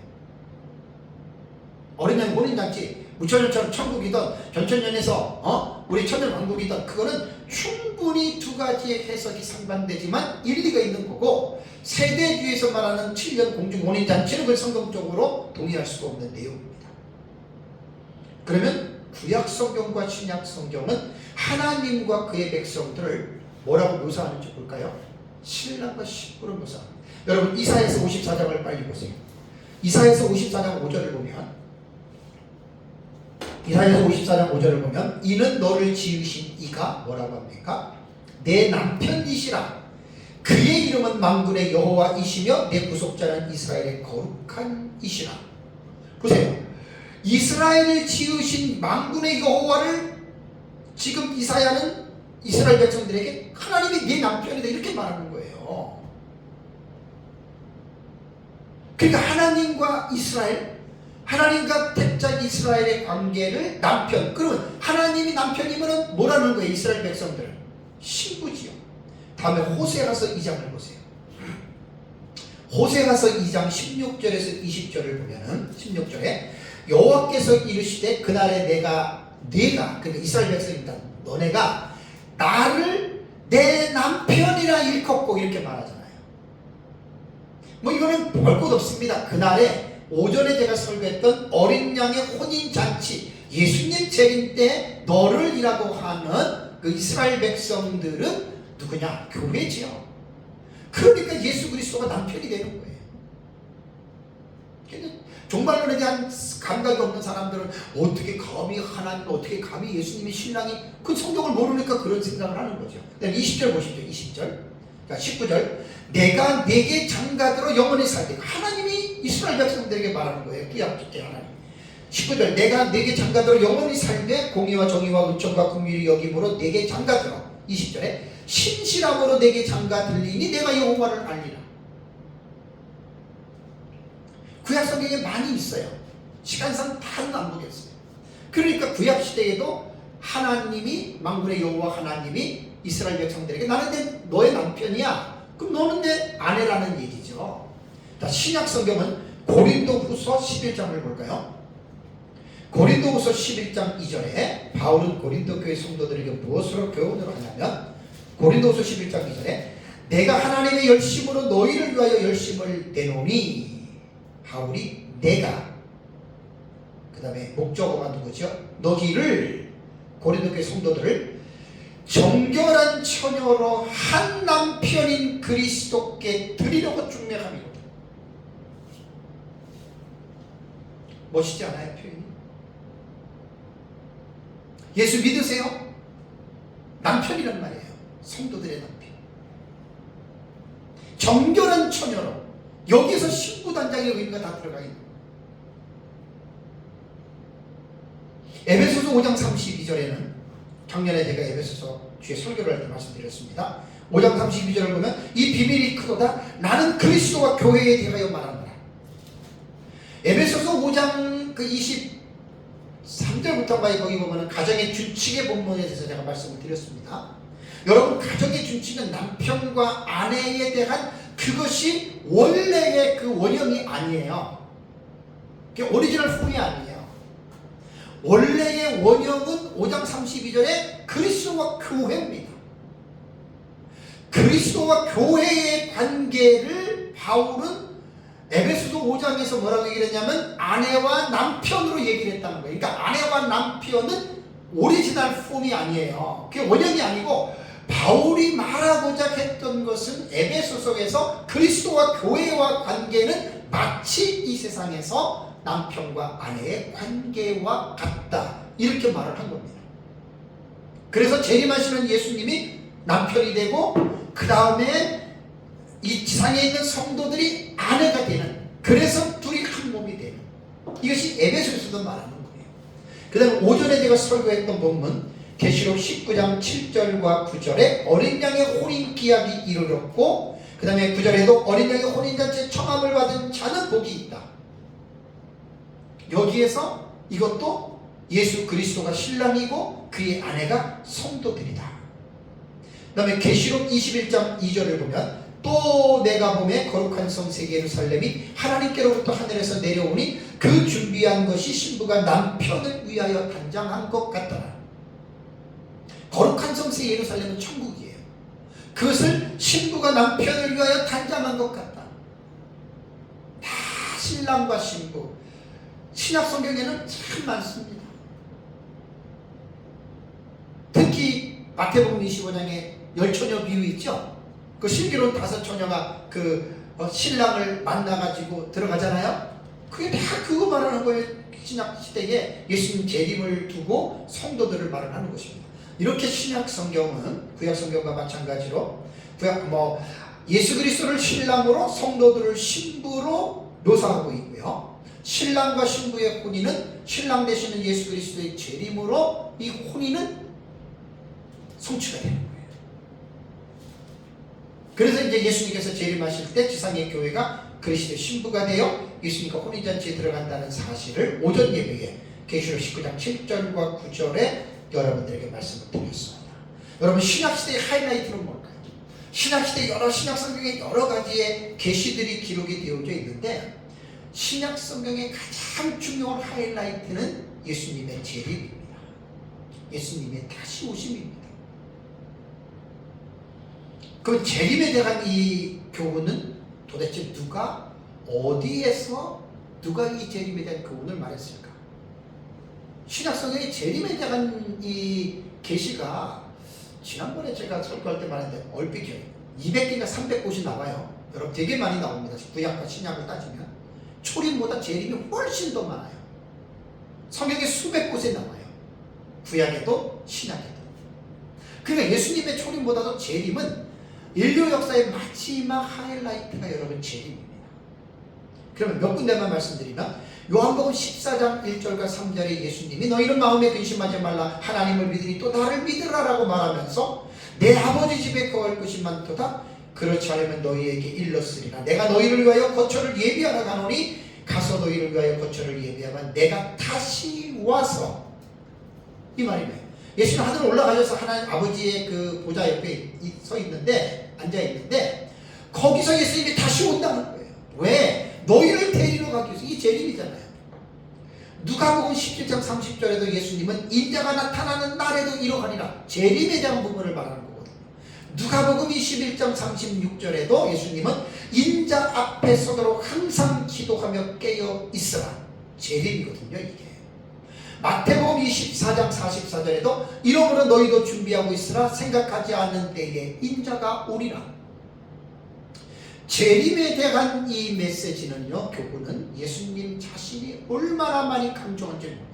어린 양 혼인잔치 무천년처럼 천국이든 전천년에서 우리 천년왕국이든 그거는 충분히 두 가지의 해석이 상반되지만 일리가 있는 거고 세대주의에서 말하는 7년 공중 혼인잔치는 그 성경적으로 동의할 수가 없는 내용입니다. 그러면 구약 성경과 신약 성경은 하나님과 그의 백성들을 뭐라고 묘사하는지 볼까요? 신랑과 신부를 묘사합니다. 여러분 이사야서 54장을 빨리 보세요. 이사야서 54장 5절을 보면 이사야서 54장 5절을 보면 이는 너를 지으신 이가 뭐라고 합니까? 내 남편이시라. 그의 이름은 만군의 여호와이시며 내 구속자는 이스라엘의 거룩한 이시라. 보세요. 이스라엘을 지으신 만군의 여호와를 지금 이사야는 이스라엘 백성들에게 하나님이 네 남편이다 이렇게 말하는 거예요. 그러니까 하나님과 이스라엘, 하나님과 택자 이스라엘의 관계를 남편, 그러면 하나님이 남편이면 뭐라는 거예요? 이스라엘 백성들은 신부지요. 다음에 호세아서 2장을 보세요. 호세아서 2장 16절에서 20절을 보면은 16절에 여호와께서 이르시되 그날에 내가 그러니까 이스라엘 백성입니다. 너네가 나를 내 남편이라 일컫고 이렇게 말하잖아요. 뭐 이거는 볼 것 없습니다. 그날에 오전에 제가 설교했던 어린 양의 혼인잔치 예수님 재림 때 너를 이라고 하는 그 이스라엘 백성들은 누구냐? 교회지요. 그러니까 예수 그리스도가 남편이 되는 거예요. 종말론에 대한 감각이 없는 사람들은 어떻게 감히 하나님, 어떻게 감히 예수님이 신랑이 그 성경을 모르니까 그런 생각을 하는 거죠. 20절 보십시오. 20절. 그러니까 19절 내가 네게 장가들어 영원히 살게. 하나님이 이스라엘 백성들에게 말하는 거예요. 구약의 하나님. 19절 내가 네게 장가들어 영원히 살되 공의와 정의와 은총과 긍휼이 여김으로 네게 장가들어. 20절에 신실함으로 네게 장가들리니 내가 여호와를 알리라. 구약 성경에 많이 있어요. 시간상 다는 안 보겠어요. 그러니까 구약 시대에도 하나님이 만군의 여호와 하나님이 이스라엘 백성들에게 나는 너의 남편이야. 그럼 너는 내 아내라는 얘기죠. 자, 신약 성경은 고린도후서 11장을 볼까요? 고린도후서 11장 2절에 바울은 고린도 교회 성도들에게 무엇으로 교훈을 하냐면 고린도후서 11장 2절에 내가 하나님의 열심으로 너희를 위하여 열심을 내노니 바울이 내가 그 다음에 목적어가 누구죠? 너희를 고린도 교회 성도들을 정결한 처녀로 한 남편인 그리스도께 드리려고 중매함이로다. 멋있지 않아요? 표현이? 예수 믿으세요? 남편이란 말이에요. 성도들의 남편. 정결한 처녀로. 여기에서 신부단장의 의미가 다 들어가 있는 거예요. 에베소서 5장 32절에는 작년에 제가 에베소서 뒤에 설교를 할 때 말씀드렸습니다. 5장 32절을 보면 이 비밀이 크도다 나는 그리스도와 교회에 대하여 말한다. 에베소서 5장 그 23절부터가 거기 보면 가정의 규칙의 본문에 대해서 제가 말씀을 드렸습니다. 여러분 가정의 규칙은 남편과 아내에 대한 그것이 원래의 그 원형이 아니에요. 그게 오리지널 폼이 아니에요. 원래의 원형은 5장 32절에 그리스도와 교회입니다. 그리스도와 교회의 관계를 바울은 에베소서 5장에서 뭐라고 얘기를 했냐면 아내와 남편으로 얘기를 했다는 거예요. 그러니까 아내와 남편은 오리지널 폼이 아니에요. 그게 원형이 아니고 바울이 말하고자 했던 것은 에베소서에서 그리스도와 교회와 관계는 마치 이 세상에서 남편과 아내의 관계와 같다. 이렇게 말을 한 겁니다. 그래서 재림하시는 예수님이 남편이 되고 그 다음에 이 지상에 있는 성도들이 아내가 되는, 그래서 둘이 한 몸이 되는, 이것이 에베소에서도 말하는 거예요. 그 다음에 오전에 제가 설교했던 본문 계시록 19장 7절과 9절에 어린 양의 혼인기약이 이르렀고 그 다음에 9절에도 어린 양의 혼인잔치에 청함을 받은 자는 복이 있다. 여기에서 이것도 예수 그리스도가 신랑이고 그의 아내가 성도들이다. 그 다음에 계시록 21장 2절을 보면 또 내가 보매 거룩한 성 새 예루살렘이 하나님께로부터 하늘에서 내려오니 그 준비한 것이 신부가 남편을 위하여 단장한 것 같더라. 거룩한 성 새 예루살렘은 천국이에요. 그것을 신부가 남편을 위하여 단장한 것 같다. 다 신랑과 신부. 신약 성경에는 참 많습니다. 특히 마태복음 25장에 열처녀 비유 있죠? 그 신기로운 5처녀가 신랑을 만나가지고 들어가잖아요? 그게 다 그거 말하는 거예요. 신약 시대에 예수님 재림을 두고 성도들을 말하는 것입니다. 이렇게 신약 성경은 구약 성경과 마찬가지로 예수 그리스도를 신랑으로 성도들을 신부로 묘사하고 있고요. 신랑과 신부의 혼인은 신랑 되시는 예수 그리스도의 재림으로 이 혼인은 성취가 되는 거예요. 그래서 이제 예수님께서 재림하실 때 지상의 교회가 그리스도의 신부가 되어 예수님과 혼인잔치에 들어간다는 사실을 오전 예배에 계시록 19장 7절과 9절에 여러분들에게 말씀을 드렸습니다. 여러분 신약시대의 하이라이트는 뭘까요? 신약시대 신약 성경에 여러 가지의 계시들이 기록이 되어져 있는데 신약 성경의 가장 중요한 하이라이트는 예수님의 재림입니다. 예수님의 다시 오심입니다. 그 재림에 대한 이 교훈은 도대체 누가 어디에서 누가 이 재림에 대한 교훈을 말했을까? 신약 성경의 재림에 대한 이 계시가 지난번에 제가 설교할 때 말했는데 얼핏 기억해요. 200개가 300곳이 나와요. 여러분 되게 많이 나옵니다. 구약과 신약을 따지면 초림보다 재림이 훨씬 더 많아요. 성경에 수백 곳에 나와요. 구약에도 신약에도. 그러니까 예수님의 초림보다도 재림은 인류 역사의 마지막 하이라이트가 여러분 재림입니다. 그러면 몇 군데만 말씀드리면 요한복음 14장 1절과 3절에 예수님이 너희는 마음에 근심하지 말라 하나님을 믿으니 또 나를 믿으라라고 말하면서 내 아버지 집에 거할 곳이 많도다. 그렇지 않으면 너희에게 일렀으리라. 내가 너희를 위하여 거처를 예비하러 가노니 가서 너희를 위하여 거처를 예비하면 내가 다시 와서, 이 말이에요. 예수는 하늘 올라가셔서 하나님 아버지의 그 보좌 옆에 서 있는데, 앉아 있는데 거기서 예수님이 다시 온다는 거예요. 왜? 너희를 데리러 가기 위해서. 이 재림이잖아요. 누가복음 17장 30절에도 예수님은 인자가 나타나는 날에도 이러하리라. 재림에 대한 부분을 말하는 거거든요. 누가복음 21장 36절에도 예수님은 인자 앞에 서도록 항상 기도하며 깨어 있으라. 재림이거든요, 이게. 마태복음 24장 44절에도 이러므로 너희도 준비하고 있으라. 생각하지 않는 때에 인자가 오리라. 재림에 대한 이 메시지는요, 교훈은 예수님 자신이 얼마나 많이 강조한지 모릅니다.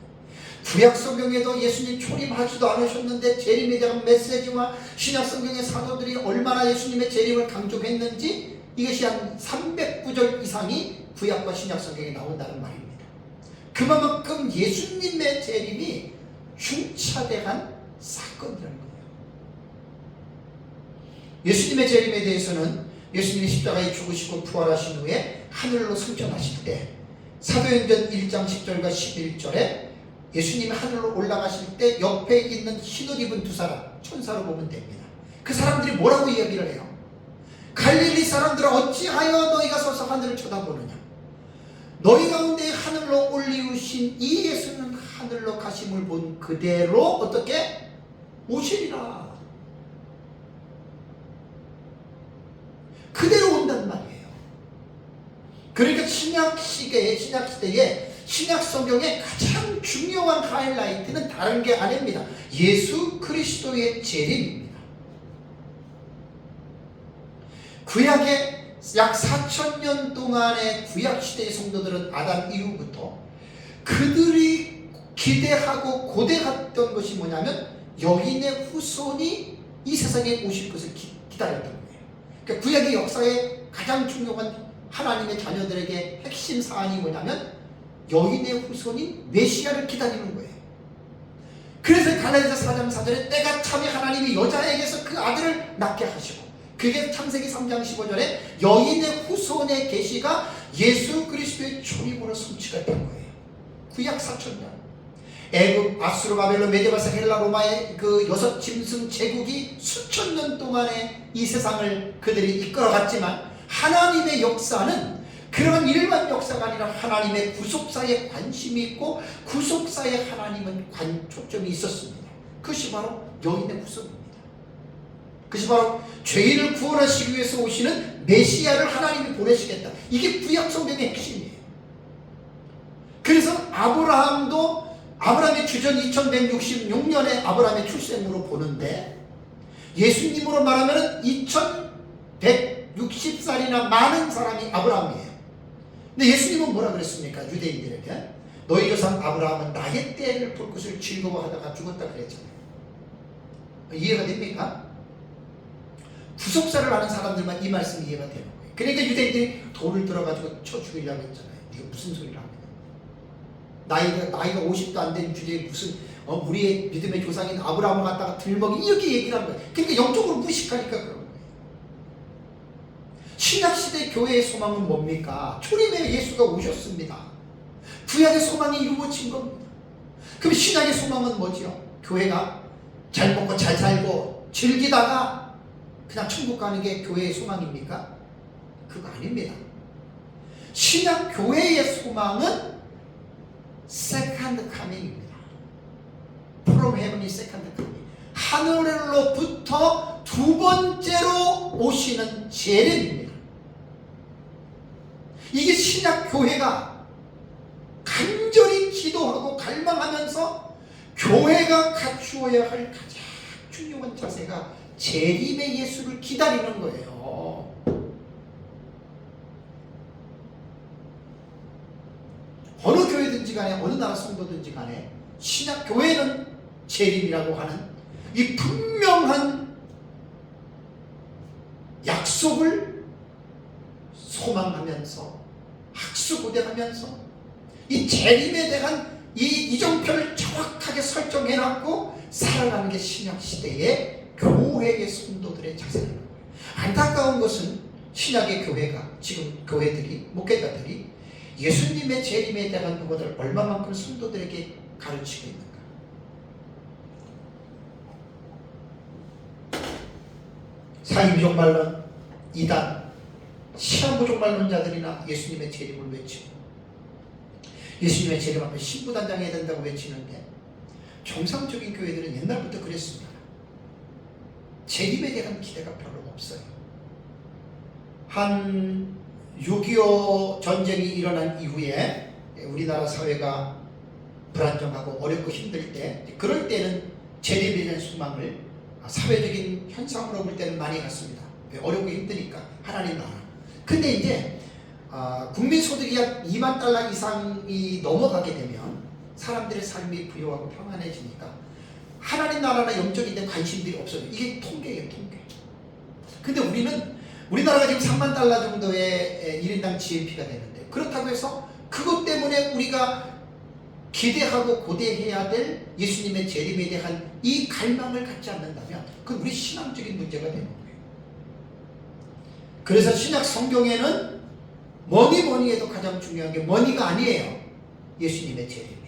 구약성경에도 예수님 초림하지도 않으셨는데 재림에 대한 메시지와 신약성경의 사도들이 얼마나 예수님의 재림을 강조했는지, 이것이 한 300구절 이상이 구약과 신약성경에 나온다는 말입니다. 그만큼 예수님의 재림이 중차대한 사건이라는 거예요. 예수님의 재림에 대해서는 예수님이 십자가에 죽으시고 부활하신 후에 하늘로 승천하실 때 사도행전 1장 10절과 11절에 예수님이 하늘로 올라가실 때 옆에 있는 흰옷 입은 두 사람, 천사로 보면 됩니다. 그 사람들이 뭐라고 이야기를 해요? 갈릴리 사람들아 어찌하여 너희가 서서 하늘을 쳐다보느냐? 너희 가운데 하늘로 올리우신 이 예수는 하늘로 가심을 본 그대로 어떻게 오시리라. 그대로 온단 말이에요. 그러니까 신약시대에 신약성경의 가장 중요한 하이라이트는 다른 게 아닙니다. 예수 그리스도의 재림입니다. 구약의 약 4,000년 동안의 구약시대의 성도들은 아담 이후부터 그들이 기대하고 고대했던 것이 뭐냐면 여인의 후손이 이 세상에 오실 것을 기다렸던 거예요. 그러니까 구약의 역사의 가장 중요한 하나님의 자녀들에게 핵심 사안이 뭐냐면 여인의 후손인 메시아를 기다리는 거예요. 그래서 갈라디아서 4장 4절에 때가 참에 하나님이 여자에게서 그 아들을 낳게 하시고, 그게 창세기 3장 15절에 여인의 후손의 계시가 예수 그리스도의 초림으로 성취가 된 거예요. 구약 4,000년. 애굽, 아수르, 바벨론, 메데바사, 헬라, 로마의 그 여섯 짐승 제국이 수천 년 동안의 이 세상을 그들이 이끌어갔지만 하나님의 역사는 그런 일반 역사가 아니라 하나님의 구속사에 관심이 있고 구속사에 하나님은 초점이 있었습니다. 그것이 바로 여인의 후손입니다. 그것이 바로 죄인을 구원하시기 위해서 오시는 메시아를 하나님이 보내시겠다. 이게 구약 성경의 핵심이에요. 그래서 아브라함의 주전 2166년에 아브라함의 출생으로 보는데 예수님으로 말하면 2160살이나 많은 사람이 아브라함이에요. 근데 예수님은 뭐라 그랬습니까? 유대인들에게 너희 조상 아브라함은 나의 때를 볼 것을 즐거워하다가 죽었다 그랬잖아요. 이해가 됩니까? 구속사를 하는 사람들만 이 말씀이 이해가 되는 거예요. 그러니까 유대인들이 돌을 들어가지고 쳐 죽이려고 했잖아요. 네가 무슨 소리를 하느냐? 나이가 50도 안 된 주제에 무슨 우리의 믿음의 조상인 아브라함을 갖다가 들먹이 이렇게 얘기를 하는 거예요. 그러니까 영적으로 무식하니까 그런 거예요. 신약시대 교회의 소망은 뭡니까? 초림에 예수가 오셨습니다. 구약의 소망이 이루어진 겁니다. 그럼 신약의 소망은 뭐지요? 교회가 잘 먹고 잘 살고 즐기다가 그냥 천국 가는 게 교회의 소망입니까? 그거 아닙니다. 신약 교회의 소망은 세컨드 카밍입니다. From heavenly second coming. 하늘로부터 두 번째로 오시는 재림입니다. 이게 신약 교회가 간절히 기도하고 갈망하면서 교회가 갖추어야 할 가장 중요한 자세가 재림의 예수를 기다리는 거예요. 어느 교회든지 간에 어느 나라 성도든지 간에 신약 교회는 재림이라고 하는 이 분명한 약속을 소망하면서 학수고대하면서 이 재림에 대한 이 이정표를 정확하게 설정해놨고 살아가는 게 신약시대의 교회의 성도들의 자세라는 거예요. 안타까운 것은 신약의 교회가, 지금 교회들이, 목회자들이 예수님의 재림에 대한 부분을 얼마만큼 성도들에게 가르치고 있는가. 사이비종말론, 이단, 시한부종말론자들이나 예수님의 재림을 외치고 예수님의 재림 앞에 신부단장해야 된다고 외치는데 정상적인 교회들은 옛날부터 그랬습니다. 재림에 대한 기대가 별로 없어요. 한 6.25 전쟁이 일어난 이후에 우리나라 사회가 불안정하고 어렵고 힘들 때, 그럴 때는 재림에 대한 소망을 사회적인 현상으로 볼 때는 많이 갔습니다. 어렵고 힘드니까 하나님 나라. 근데 이제 국민 소득이 약 2만 달러 이상이 넘어가게 되면 사람들의 삶이 부유하고 평안해지니까 하나님 나라나 영적인 데 관심들이 없어요. 이게 통계예요, 통계. 근데 우리나라가 지금 3만 달러 정도의 1인당 GNP가 되는데, 그렇다고 해서 그것 때문에 우리가 기대하고 고대해야 될 예수님의 재림에 대한 이 갈망을 갖지 않는다면 그건 우리 신앙적인 문제가 되는 거예요. 그래서 신약 성경에는 뭐니 해도 가장 중요한 게 뭐니가 아니에요. 예수님의 재림이에요.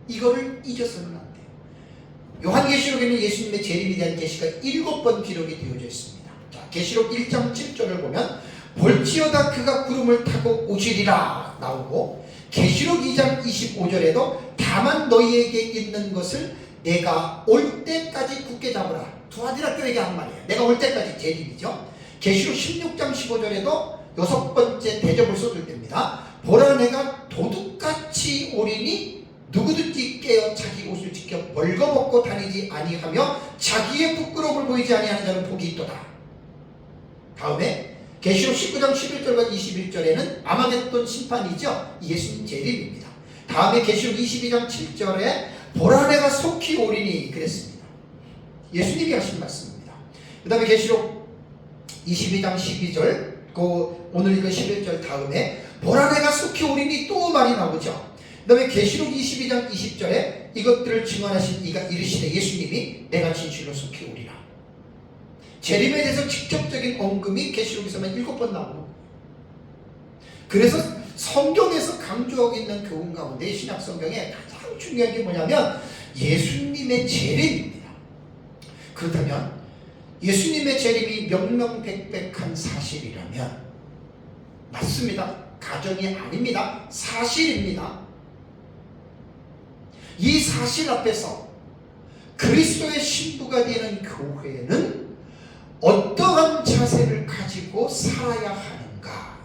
이거를 잊어서는 안 돼요. 요한계시록에는 예수님의 재림에 대한 계시가 7번 기록이 되어져 있습니다. 자, 계시록 1장 7절을 보면 볼지어다 그가 구름을 타고 오시리라 나오고, 계시록 2장 25절에도 다만 너희에게 있는 것을 내가 올 때까지 굳게 잡으라. 두아디라교에게 한 말이에요. 내가 올 때까지 재림이죠. 계시록 16장 15절에도 6번째 대접을 쏟을 때입니다. 보라 내가 도둑같이 오리니 누구든지 깨어 자기 옷을 지켜 벌거벗고 다니지 아니하며 자기의 부끄러움을 보이지 아니하는 자는 복이 있도다. 다음에 계시록 19장 11절과 21절에는 아마겟돈 심판이죠. 예수님 재림입니다. 다음에 계시록 22장 7절에 보라 내가 속히 오리니 그랬습니다. 예수님이 하신 말씀입니다. 그 다음에 계시록 22장 12절, 오늘 읽은 11절 다음에 보라 내가 속히 오리니 또 말이 나오죠. 그 다음에 계시록 22장 20절에 이것들을 증언하신 이가 이르시되 예수님이 내가 진실로 속히 오리라. 재림에 대해서 직접적인 언급이 계시록에서만 7번 나오고, 그래서 성경에서 강조하고 있는 교훈 가운데 신약 성경에 가장 중요한 게 뭐냐면 예수님의 재림입니다. 그렇다면 예수님의 재림이 명명백백한 사실이라면, 맞습니다. 가정이 아닙니다. 사실입니다. 이 사실 앞에서 그리스도의 신부가 되는 교회는 어떠한 자세를 가지고 살아야 하는가?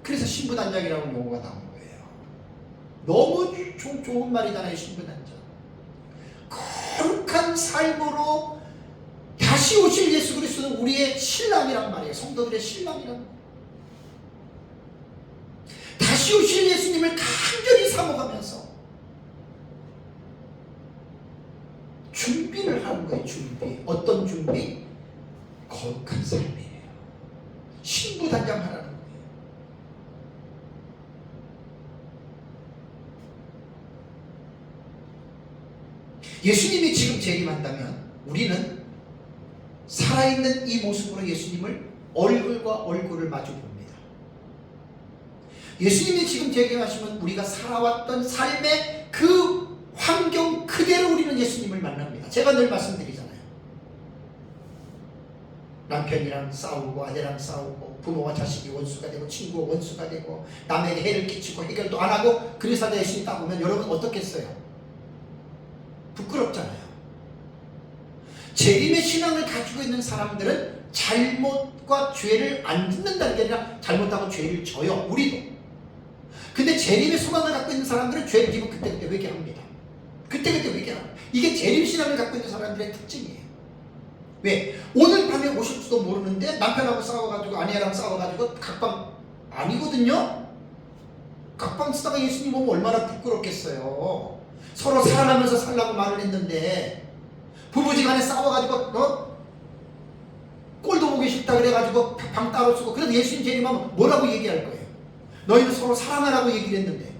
그래서 신부단장이라는 용어가 나온 거예요. 너무 좋은 말이잖아요. 신부단장. 거룩한 삶으로 다시 오실 예수 그리스도는 우리의 신랑이란 말이에요. 성도들의 신랑이란 말이에요. 다시 오실 예수님을 간절히 사모하면서 준비를 하는 거예요. 준비. 어떤 준비? 거룩한 삶이에요. 신부단장하라는 거예요. 예수님이 지금 재림한다면 우리는 살아있는 이 모습으로 예수님을 얼굴과 얼굴을 마주 봅니다. 예수님이 지금 재림하시면 우리가 살아왔던 삶의 그 환경 그대로 우리는 예수님을 만납니다. 제가 늘 말씀드리잖아요. 남편이랑 싸우고 아내랑 싸우고 부모와 자식이 원수가 되고 친구와 원수가 되고 남에게 해를 끼치고 해결도 안 하고 그래서 예수님 딱 보면 여러분 어떻겠어요? 부끄럽잖아요. 재림의 신앙을 가지고 있는 사람들은 잘못과 죄를 안 짓는다는 게 아니라 잘못하고 죄를 져요. 우리도. 근데 재림의 소망을 갖고 있는 사람들은 죄를 지면 그때그때 회개합니다. 그때그때 회개합니다. 이게 재림 신앙을 갖고 있는 사람들의 특징이에요. 왜? 오늘 밤에 오실지도 모르는데 남편하고 싸워가지고 아내랑 싸워가지고 각방 아니거든요. 각방 쓰다가 예수님 보면 얼마나 부끄럽겠어요. 서로 사랑하면서 살라고 말을 했는데 부부지간에 싸워가지고 꼴도 보기 싫다 그래가지고 방 따로 쓰고. 그래도 예수님 재림하면 뭐라고 얘기할 거예요? 너희는 서로 사랑하라고 얘기를 했는데.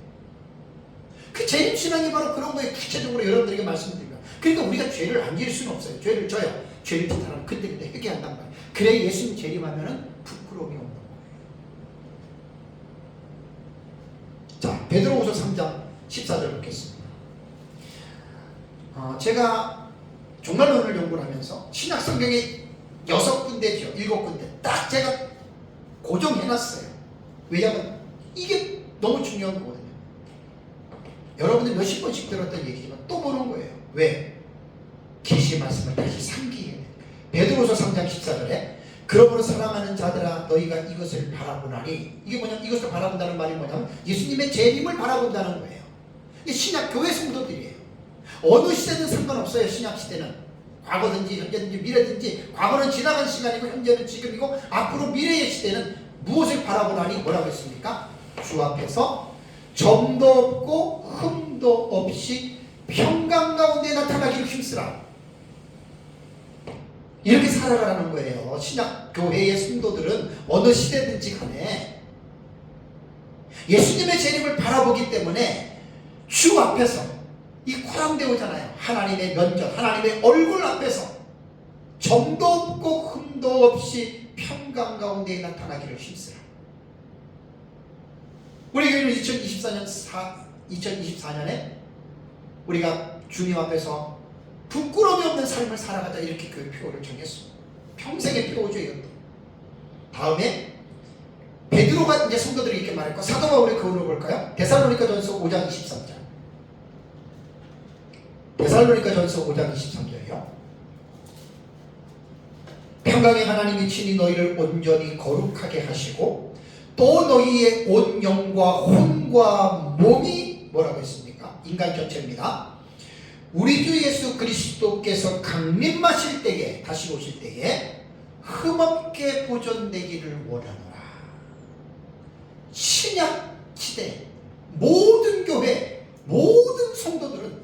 그 재림 신앙이 바로 그런 거에 구체적으로 여러분들에게 말씀드립니다. 그러니까 우리가 죄를 안 지을 수는 없어요. 죄를 져요. 죄를 진 사람은 그때그때 회개한단 말이에요. 그래 예수님 재림하면은 부끄러움이 없는 거예요. 자, 베드로후서 3장 14절 보겠습니다. 제가 종말론을 연구를 하면서 신약 성경에 6군데죠. 7군데 딱 제가 고정해놨어요. 왜냐하면 이게 너무 중요한 거거든요. 여러분들 몇십 번씩 들었던 얘기지만 또 보는 거예요. 왜? 계시 말씀을 다시 상기해야 돼요. 베드로서 3장 14절에 그러므로 사랑하는 자들아 너희가 이것을 바라보나니, 이게 뭐냐면 이것을 바라본다는 말이 뭐냐면 예수님의 재림을 바라본다는 거예요. 이게 신약 교회 성도들이에요. 어느 시대든 상관없어요. 신약 시대는 과거든지 현재든지 미래든지, 과거는 지나간 시간이고 현재는 지금이고 앞으로 미래의 시대는 무엇을 바라보나니 뭐라고 했습니까? 주 앞에서 점도 없고 흠도 없이 평강 가운데 나타나기를 힘쓰라. 이렇게 살아가라는 거예요. 신약 교회의 성도들은 어느 시대든지 간에 예수님의 재림을 바라보기 때문에 주 앞에서, 이 코랑되오잖아요. 하나님의 면전, 하나님의 얼굴 앞에서 점도 없고 흠도 없이 평강 가운데 나타나기를 힘쓰라. 우리 교회는 2024년에 우리가 주님 앞에서 부끄러움이 없는 삶을 살아가자, 이렇게 교회 표어를 정했습니다. 평생의 표어죠, 이것도. 다음에 베드로가 이제 성도들이 이렇게 말했고, 사도 바울의 교훈을 볼까요? 데살로니가전서 5장 23절. 데살로니가전서 5장 23절이요. 평강의 하나님이 친히 너희를 온전히 거룩하게 하시고 또 너희의 온 영과 혼과 몸이 뭐라고 했습니까? 인간 전체입니다. 우리 주 예수 그리스도께서 강림하실 때에, 다시 오실 때에 흠없게 보존되기를 원하노라. 신약 시대 모든 교회, 모든 성도들은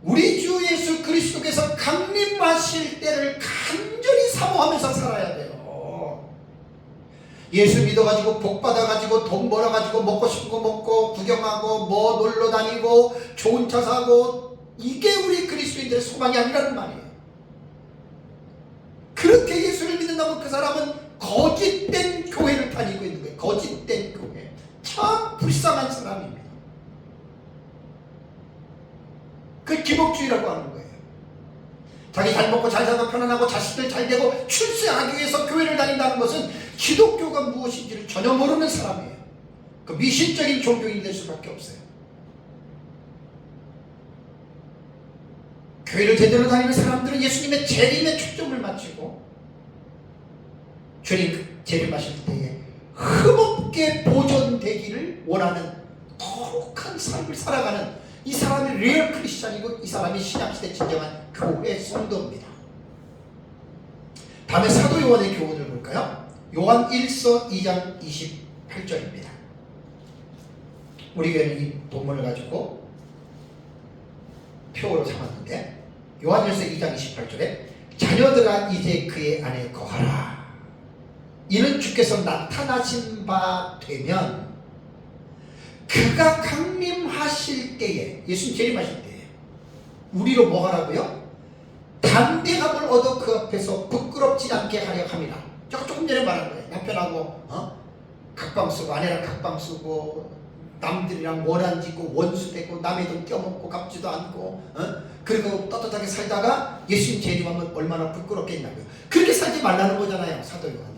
우리 주 예수 그리스도께서 강림하실 때를 간절히 사모하면서 살아야 돼요. 예수 믿어가지고 복 받아가지고 돈 벌어가지고 먹고 싶은 거 먹고 구경하고 뭐 놀러 다니고 좋은 차 사고, 이게 우리 그리스도인들의 소망이 아니라는 말이에요. 그렇게 예수를 믿는다면 그 사람은 거짓된 교회를 다니고 있는 거예요. 거짓된 교회. 참 불쌍한 사람입니다. 그 기복주의라고 하는 거예요. 자기 잘 먹고 잘 살고 편안하고 자식들 잘 되고 출세하기 위해서 교회를 다닌다는 것은 기독교가 무엇인지를 전혀 모르는 사람이에요. 그 미신적인 종교인이 될 수밖에 없어요. 교회를 제대로 다니는 사람들은 예수님의 재림에 초점을 맞추고 주님 재림하실 때에 흠없게 보존되기를 원하는 거룩한 삶을 살아가는, 이 사람이 리얼 크리스찬이고 이 사람이 신약시대 진정한 교회 성도입니다. 다음에 사도 요한의 교훈을 볼까요? 요한 1서 2장 28절입니다. 우리 교회는 이 본문을 가지고 표어로 삼았는데, 요한 1서 2장 28절에 자녀들아 이제 그의 안에 거하라. 이는 주께서 나타나신 바 되면 그가 강림하실 때에, 예수님 재림하실 때에 우리로 뭐 하라고요? 담대함을 얻어 그 앞에서 부끄럽지 않게 하려 함이라. 조금 전에 말한 거예요. 남편하고 각방 쓰고 아내랑 각방 쓰고 남들이랑 원한 짓고 원수 되고 남의 돈 껴먹고 갚지도 않고 그리고 떳떳하게 살다가 예수님 재림하면 얼마나 부끄럽겠냐고요. 그렇게 살지 말라는 거잖아요, 사도 요한은.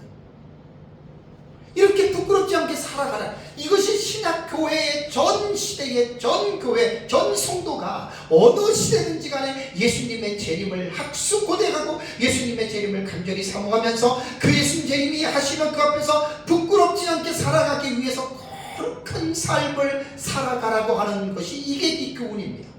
이렇게 부끄럽지 않게 살아가라. 이것이 신약교회의 전 시대의 전 교회, 전 성도가 어느 시대든지 간에 예수님의 재림을 학수고대하고 예수님의 재림을 간절히 사모하면서 그 예수님 재림이 하시는 그 앞에서 부끄럽지 않게 살아가기 위해서 거룩한 삶을 살아가라고 하는 것이, 이게 이 교훈입니다.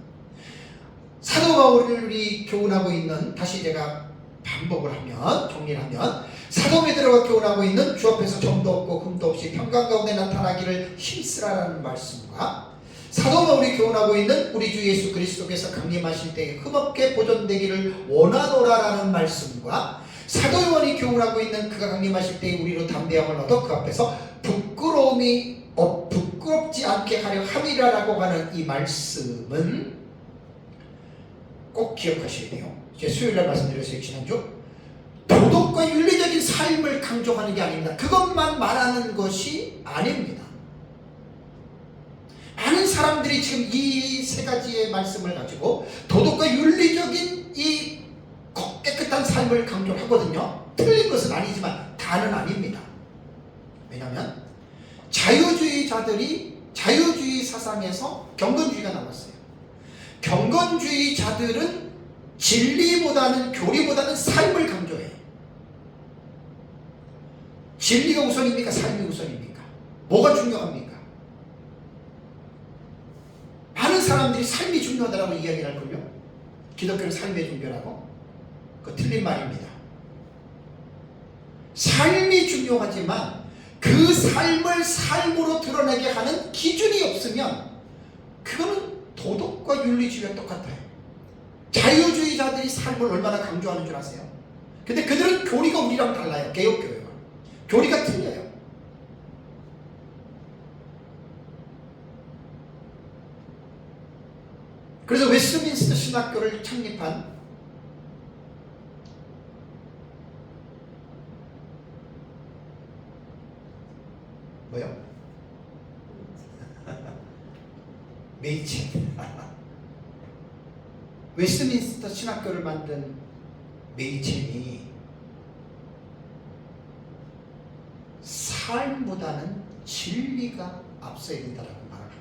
사도 바울이 교훈하고 있는, 다시 제가 반복을 하면, 정리를 하면, 사도 베드로가 교훈하고 있는 주 앞에서 점도 없고 흠도 없이 평강 가운데 나타나기를 힘쓰라라는 말씀과 사도 바울이 교훈하고 있는 우리 주 예수 그리스도께서 강림하실 때에 흠없게 보존되기를 원하노라라는 말씀과 사도 요한이 교훈하고 있는 그가 강림하실 때에 우리로 담대함을 얻어 그 앞에서 부끄럽지 않게 하려 함이라라고 하는 이 말씀은 꼭 기억하셔야 돼요. 제가 수요일날 말씀드렸어요. 지난주 도덕과 윤리적인 삶을 강조하는 게 아닙니다. 그것만 말하는 것이 아닙니다. 많은 사람들이 지금 이 세 가지의 말씀을 가지고 도덕과 윤리적인 이 깨끗한 삶을 강조하거든요. 틀린 것은 아니지만 다는 아닙니다. 왜냐하면 자유주의자들이 자유주의 사상에서 경건주의가 나왔어요. 경건주의자들은 진리보다는 교리보다는 삶을 강조해요. 진리가 우선입니까? 삶이 우선입니까? 뭐가 중요합니까? 많은 사람들이 삶이 중요하다고 이야기를 할걸요. 기독교는 삶의 종교라고. 그거 틀린 말입니다. 삶이 중요하지만 그 삶을 삶으로 드러내게 하는 기준이 없으면 그거는 도덕과 윤리주의와 똑같아요. 자유주의자들이 삶을 얼마나 강조하는 줄 아세요? 근데 그들은 교리가 우리랑 달라요. 개혁교회가 교리가 틀려요. 그래서 웨스트민스터 신학교를 창립한 뭐요? 메이첸. 웨스트민스터 신학교를 만든 메이첸이 삶보다는 진리가 앞서야 된다라고 말하는 거예요.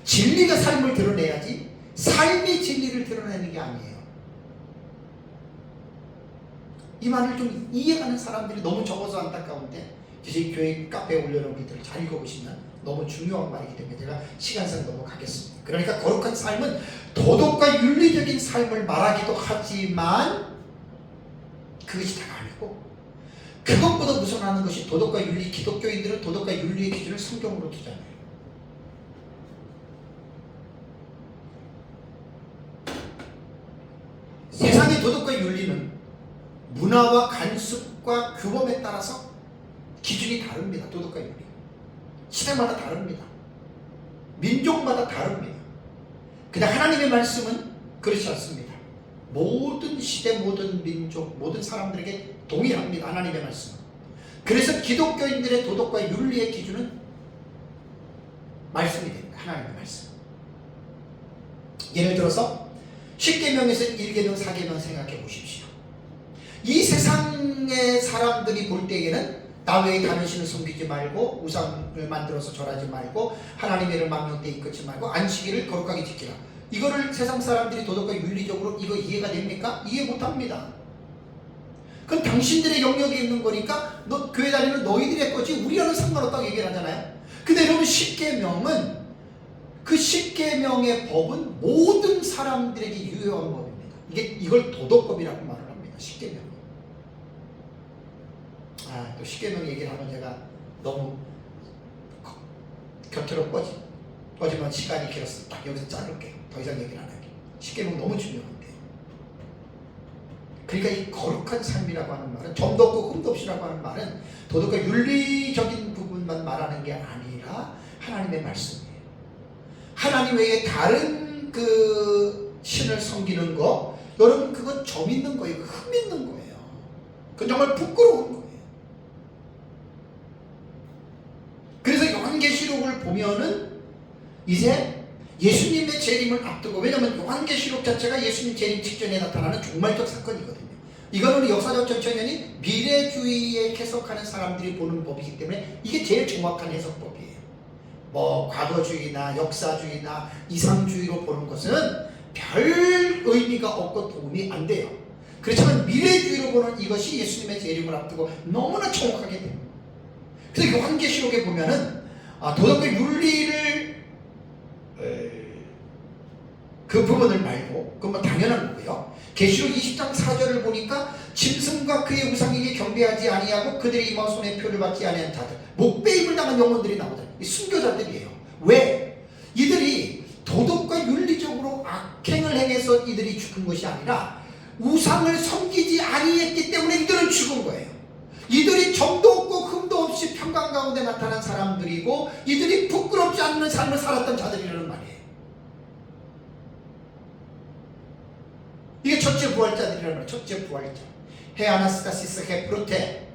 진리가 삶을 드러내야지 삶이 진리를 드러내는 게 아니에요. 이 말을 좀 이해하는 사람들이 너무 적어서 안타까운데 저희 교회 카페에 올려놓은 글들을 잘 읽어보시면 너무 중요한 말이기 때문에 제가 시간상 넘어가겠습니다. 그러니까 거룩한 삶은 도덕과 윤리적인 삶을 말하기도 하지만 그것이 다가 아니고 그것보다 우선하는 것이 도덕과 윤리. 기독교인들은 도덕과 윤리의 기준을 성경으로 두잖아요. 세상의 도덕과 윤리는 문화와 관습과 규범에 따라서 기준이 다릅니다. 도덕과 윤리. 시대마다 다릅니다. 민족마다 다릅니다. 그냥 하나님의 말씀은 그렇지 않습니다. 모든 시대, 모든 민족, 모든 사람들에게 동일합니다. 하나님의 말씀은. 그래서 기독교인들의 도덕과 윤리의 기준은 말씀이 됩니다. 하나님의 말씀. 예를 들어서 10계명에서 1계명, 4계명 생각해 보십시오. 이 세상의 사람들이 볼 때에는 나 외에 다른 신을 섬기지 말고 우상을 만들어서 절하지 말고 하나님의 이름을 망령되이 이끌지 말고 안식일을 거룩하게 지키라. 이거를 세상 사람들이 도덕과 윤리적으로 이거 이해가 됩니까? 이해 못합니다. 그건 당신들의 영역에 있는 거니까 너 교회 다니는 너희들의 거지 우리랑은 상관없다고 얘기를 하잖아요. 근데 여러분 10계명은 그 10계명의 법은 모든 사람들에게 유효한 법입니다. 이걸 도덕법이라고 말을 합니다. 10계명. 또 10계명 얘기를 하면 제가 너무 곁으로 꺼지면 시간이 길었어. 딱 여기서 자를게요. 더 이상 얘기를 안 할게요. 10계명 너무 중요한데. 그러니까 이 거룩한 삶이라고 하는 말은 점도 없고 흠도 없이라고 하는 말은 도덕과 윤리적인 부분만 말하는 게 아니라 하나님의 말씀이에요. 하나님 외에 다른 그 신을 섬기는 거, 여러분 그건 점 있는 거예요. 흠 있는 거예요. 그건 정말 부끄러운 거예요. 그래서 요한계시록을 보면은 이제 예수님의 재림을 앞두고, 왜냐하면 요한계시록 자체가 예수님 재림 직전에 나타나는 종말적 사건이거든요. 이거는 역사적 전천년이 미래주의에 해석하는 사람들이 보는 법이기 때문에 이게 제일 정확한 해석법이에요. 뭐 과거주의나 역사주의나 이상주의로 보는 것은 별 의미가 없고 도움이 안 돼요. 그렇지만 미래주의로 보는 이것이 예수님의 재림을 앞두고 너무나 정확하게 됩니다. 그래서 요한계시록에 보면은 도덕과 윤리를 그 부분을 말고 그건 뭐 당연한 거고요. 계시록 20장 4절을 보니까 짐승과 그의 우상에게 경배하지 아니하고 그들의 이마 손에 표를 받지 아니한 자들, 목배임을 당한 영혼들이 나오잖아요. 이 순교자들이에요. 왜? 이들이 도덕과 윤리적으로 악행을 행해서 이들이 죽은 것이 아니라 우상을 섬기지 아니했기 때문에 이들은 죽은 거예요. 이들이 점도 없고 흠도 없이 평강 가운데 나타난 사람들이고 이들이 부끄럽지 않는 삶을 살았던 자들이라는 말이에요. 이게 첫째 부활자들이라는 말이에요. 첫째 부활자. 헤아나스타시스 헤프로테.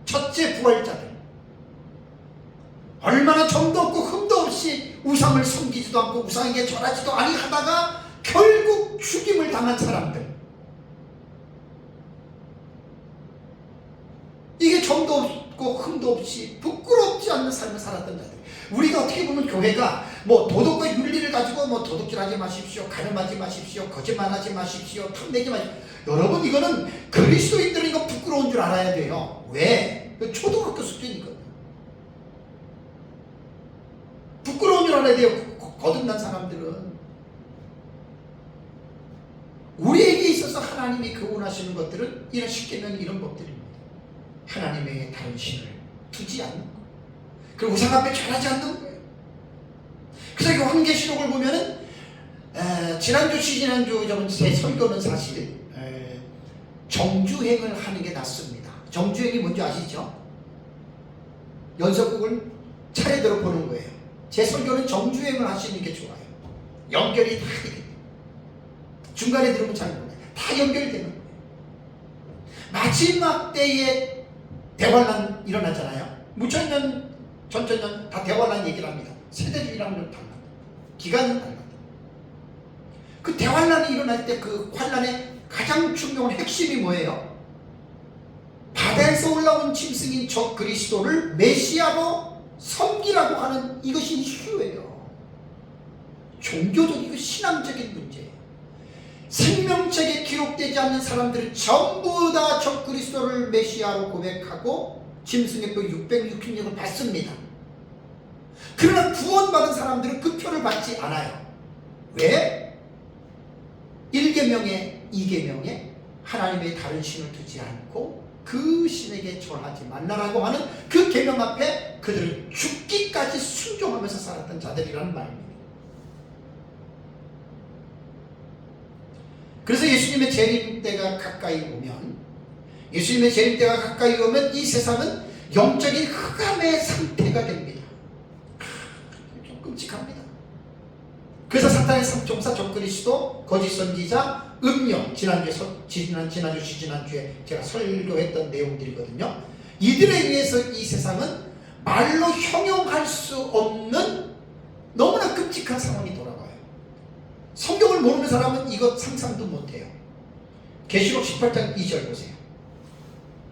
첫째 부활자들. 얼마나 점도 없고 흠도 없이 우상을 섬기지도 않고 우상에게 절하지도 아니하다가 결국 죽임을 당한 사람들. 이게 점도 없고 흠도 없이 부끄럽지 않는 삶을 살았던 자들. 우리가 어떻게 보면 교회가 뭐 도덕과 윤리를 가지고 뭐 도둑질하지 마십시오, 가늠하지 마십시오, 거짓말하지 마십시오, 탐내지 마십시오. 여러분, 이거는 그리스도인들은 이거 부끄러운 줄 알아야 돼요. 왜? 초등학교 수준이거든요. 부끄러운 줄 알아야 돼요. 거듭난 사람들은. 우리에게 있어서 하나님이 교훈하시는 것들은 이런 쉽게는 이런 법들입니다. 하나님의 다른 신을 두지 않는 거, 그리고 우상 앞에 절하지 않는 거예요. 그래서 이 환계시록을 보면은 지난주 저번 제 설교는 사실 정주행을 하는 게 낫습니다. 정주행이 뭔지 아시죠? 연속극을 차례대로 보는 거예요. 제 설교는 정주행을 하시는 게 좋아요. 연결이 다 되게 돼요. 중간에 들으면 잘 몰라요. 다 연결되는 거예요. 마지막 때에 대환란 일어나잖아요. 무천년, 전천년 다 대환란 얘기를 합니다. 세대주의랑은 달라요. 기간은 달라요. 그 대환란이 일어날 때 그 환란의 가장 중요한 핵심이 뭐예요? 바다에서 올라온 짐승인 저 그리스도를 메시아로 섬기라고 하는 이것이 이슈예요. 종교적이고 신앙적인 문제예요. 생명책에 기록되지 않는 사람들은 전부 다 저 그리스도를 메시아로 고백하고 짐승의 표 666을 받습니다. 그러나 구원받은 사람들은 그 표를 받지 않아요. 왜? 1계명에 2계명에 하나님의 다른 신을 두지 않고 그 신에게 절하지 말라라고 하는 그 계명 앞에 그들은 죽기까지 순종하면서 살았던 자들이라는 말입니다. 그래서 예수님의 재림 때가 가까이 오면 이 세상은 영적인 흑암의 상태가 됩니다. 좀 끔찍합니다. 그래서 사탄의 삼총사 적그리스도, 거짓 선지자, 음녀, 지난주에 제가 설교했던 내용들이거든요. 이들에 의해서 이 세상은 말로 형용할 수 없는 너무나 끔찍한 상황이 돌아와요. 성경을 모르는 사람은 이것 상상도 못해요. 계시록 18장 2절 보세요.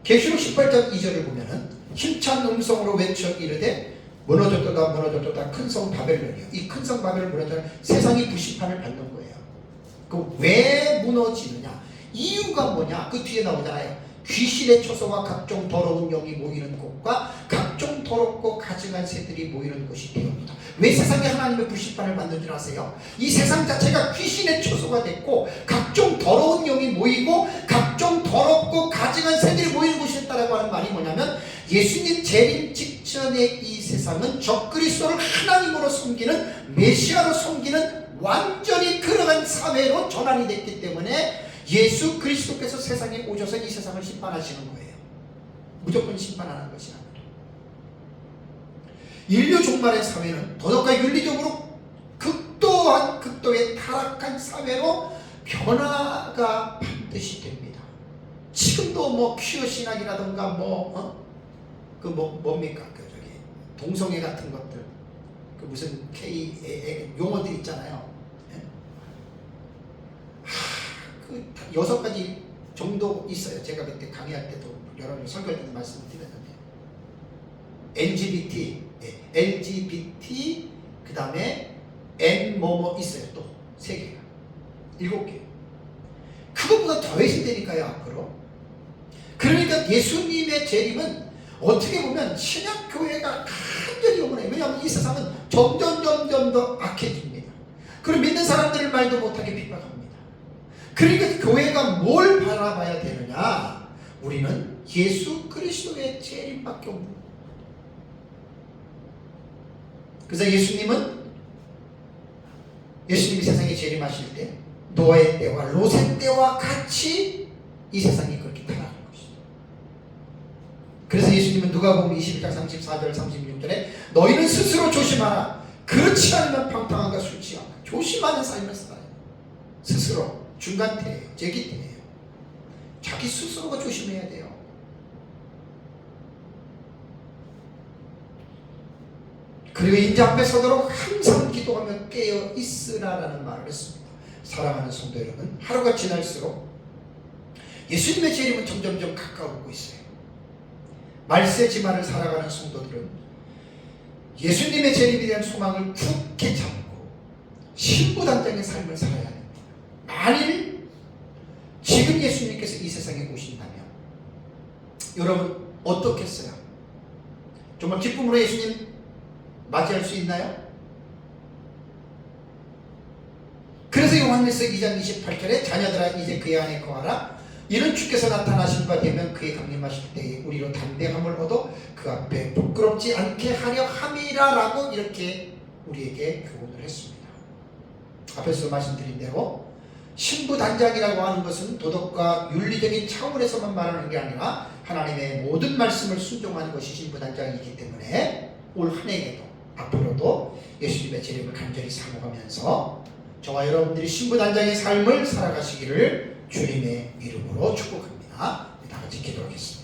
계시록 18장 2절을 보면은 힘찬 음성으로 외쳐 이르되 무너졌도다 큰 성 바벨론이요. 이 큰 성 바벨론 무너져서 세상이 부심판을 받는 거예요. 그 왜 무너지느냐? 이유가 뭐냐? 그 뒤에 나오잖아요. 귀신의 초소와 각종 더러운 영이 모이는 곳과 각종 더럽고 가증한 새들이 모이는 곳이 되옵니다. 왜 세상에 하나님의 불심판을 받는 줄 아세요? 이 세상 자체가 귀신의 초소가 됐고 각종 더러운 영이 모이고 각종 더럽고 가증한 새들이 모이는 곳이었다라고 하는 말이 뭐냐면 예수님 재림 직전의 이 세상은 적그리스도를 하나님으로 섬기는 메시아로 섬기는 완전히 그러한 사회로 전환이 됐기 때문에 예수 그리스도께서 세상에 오셔서 이 세상을 심판하시는 거예요. 무조건 심판하는 것이 아니라 인류 종말의 사회는 도덕과 윤리적으로 극도의 타락한 사회로 변화가 반드시 됩니다. 지금도 뭐 퀴어 신학이라든가 뭡니까 동성애 같은 것들 무슨 용어들 있잖아요. 그 6가지 정도 있어요. 제가 그때 강의할 때도 여러분 설교할 때도 말씀을 드렸는데 LGBT 그 다음에 N 뭐뭐 있어요. 또 3개가 7개. 그것보다 더해진다니까요 앞으로. 그러니까 예수님의 재림은 어떻게 보면 신약교회가 간절히 요구해요. 왜냐하면 이 세상은 점점 더 악해집니다. 그리고 믿는 사람들을 말도 못하게 핍박합니다. 그러니까 교회가 뭘 바라봐야 되느냐? 우리는 예수 그리스도의 재림밖에 없는 거예요. 그래서 예수님이 세상에 재림하실 때 노아의 때와 롯의 때와 같이 이 세상이 그렇게 타락할 것이다. 그래서 예수님은 누가복음 21장 34절 36절에 너희는 스스로 조심하라. 그렇지 않으면 방탕함과 술 취함 조심하는 삶을 살아요. 스스로 중간태예요. 제기태예요. 자기 스스로가 조심해야 돼요. 그리고 인자 앞에 서도록 항상 기도하며 깨어 있으라라는 말을 했습니다. 사랑하는 성도 여러분, 하루가 지날수록 예수님의 재림은 점점점 가까워오고 있어요. 말세지만을 살아가는 성도들은 예수님의 재림에 대한 소망을 굳게 잡고 신부단장의 삶을 살아야 합니다. 만일 지금 예수님께서 이 세상에 오신다면 여러분 어떻겠어요? 정말 기쁨으로 예수님 맞이할 수 있나요? 그래서 요한일서 2장 28절에 자녀들아 이제 그의 안에 거하라. 이는 주께서 나타나신 바 되면 그의 강림하실 때에 우리로 담대함을 얻어 그 앞에 부끄럽지 않게 하려 함이라 라고 이렇게 우리에게 교훈을 했습니다. 앞에서 말씀드린 대로 신부단장이라고 하는 것은 도덕과 윤리적인 차원에서만 말하는 게 아니라 하나님의 모든 말씀을 순종하는 것이 신부단장이기 때문에 올 한 해에도 앞으로도 예수님의 재림을 간절히 사모하면서 저와 여러분들이 신부단장의 삶을 살아가시기를 주님의 이름으로 축복합니다. 다 같이 기도하겠습니다.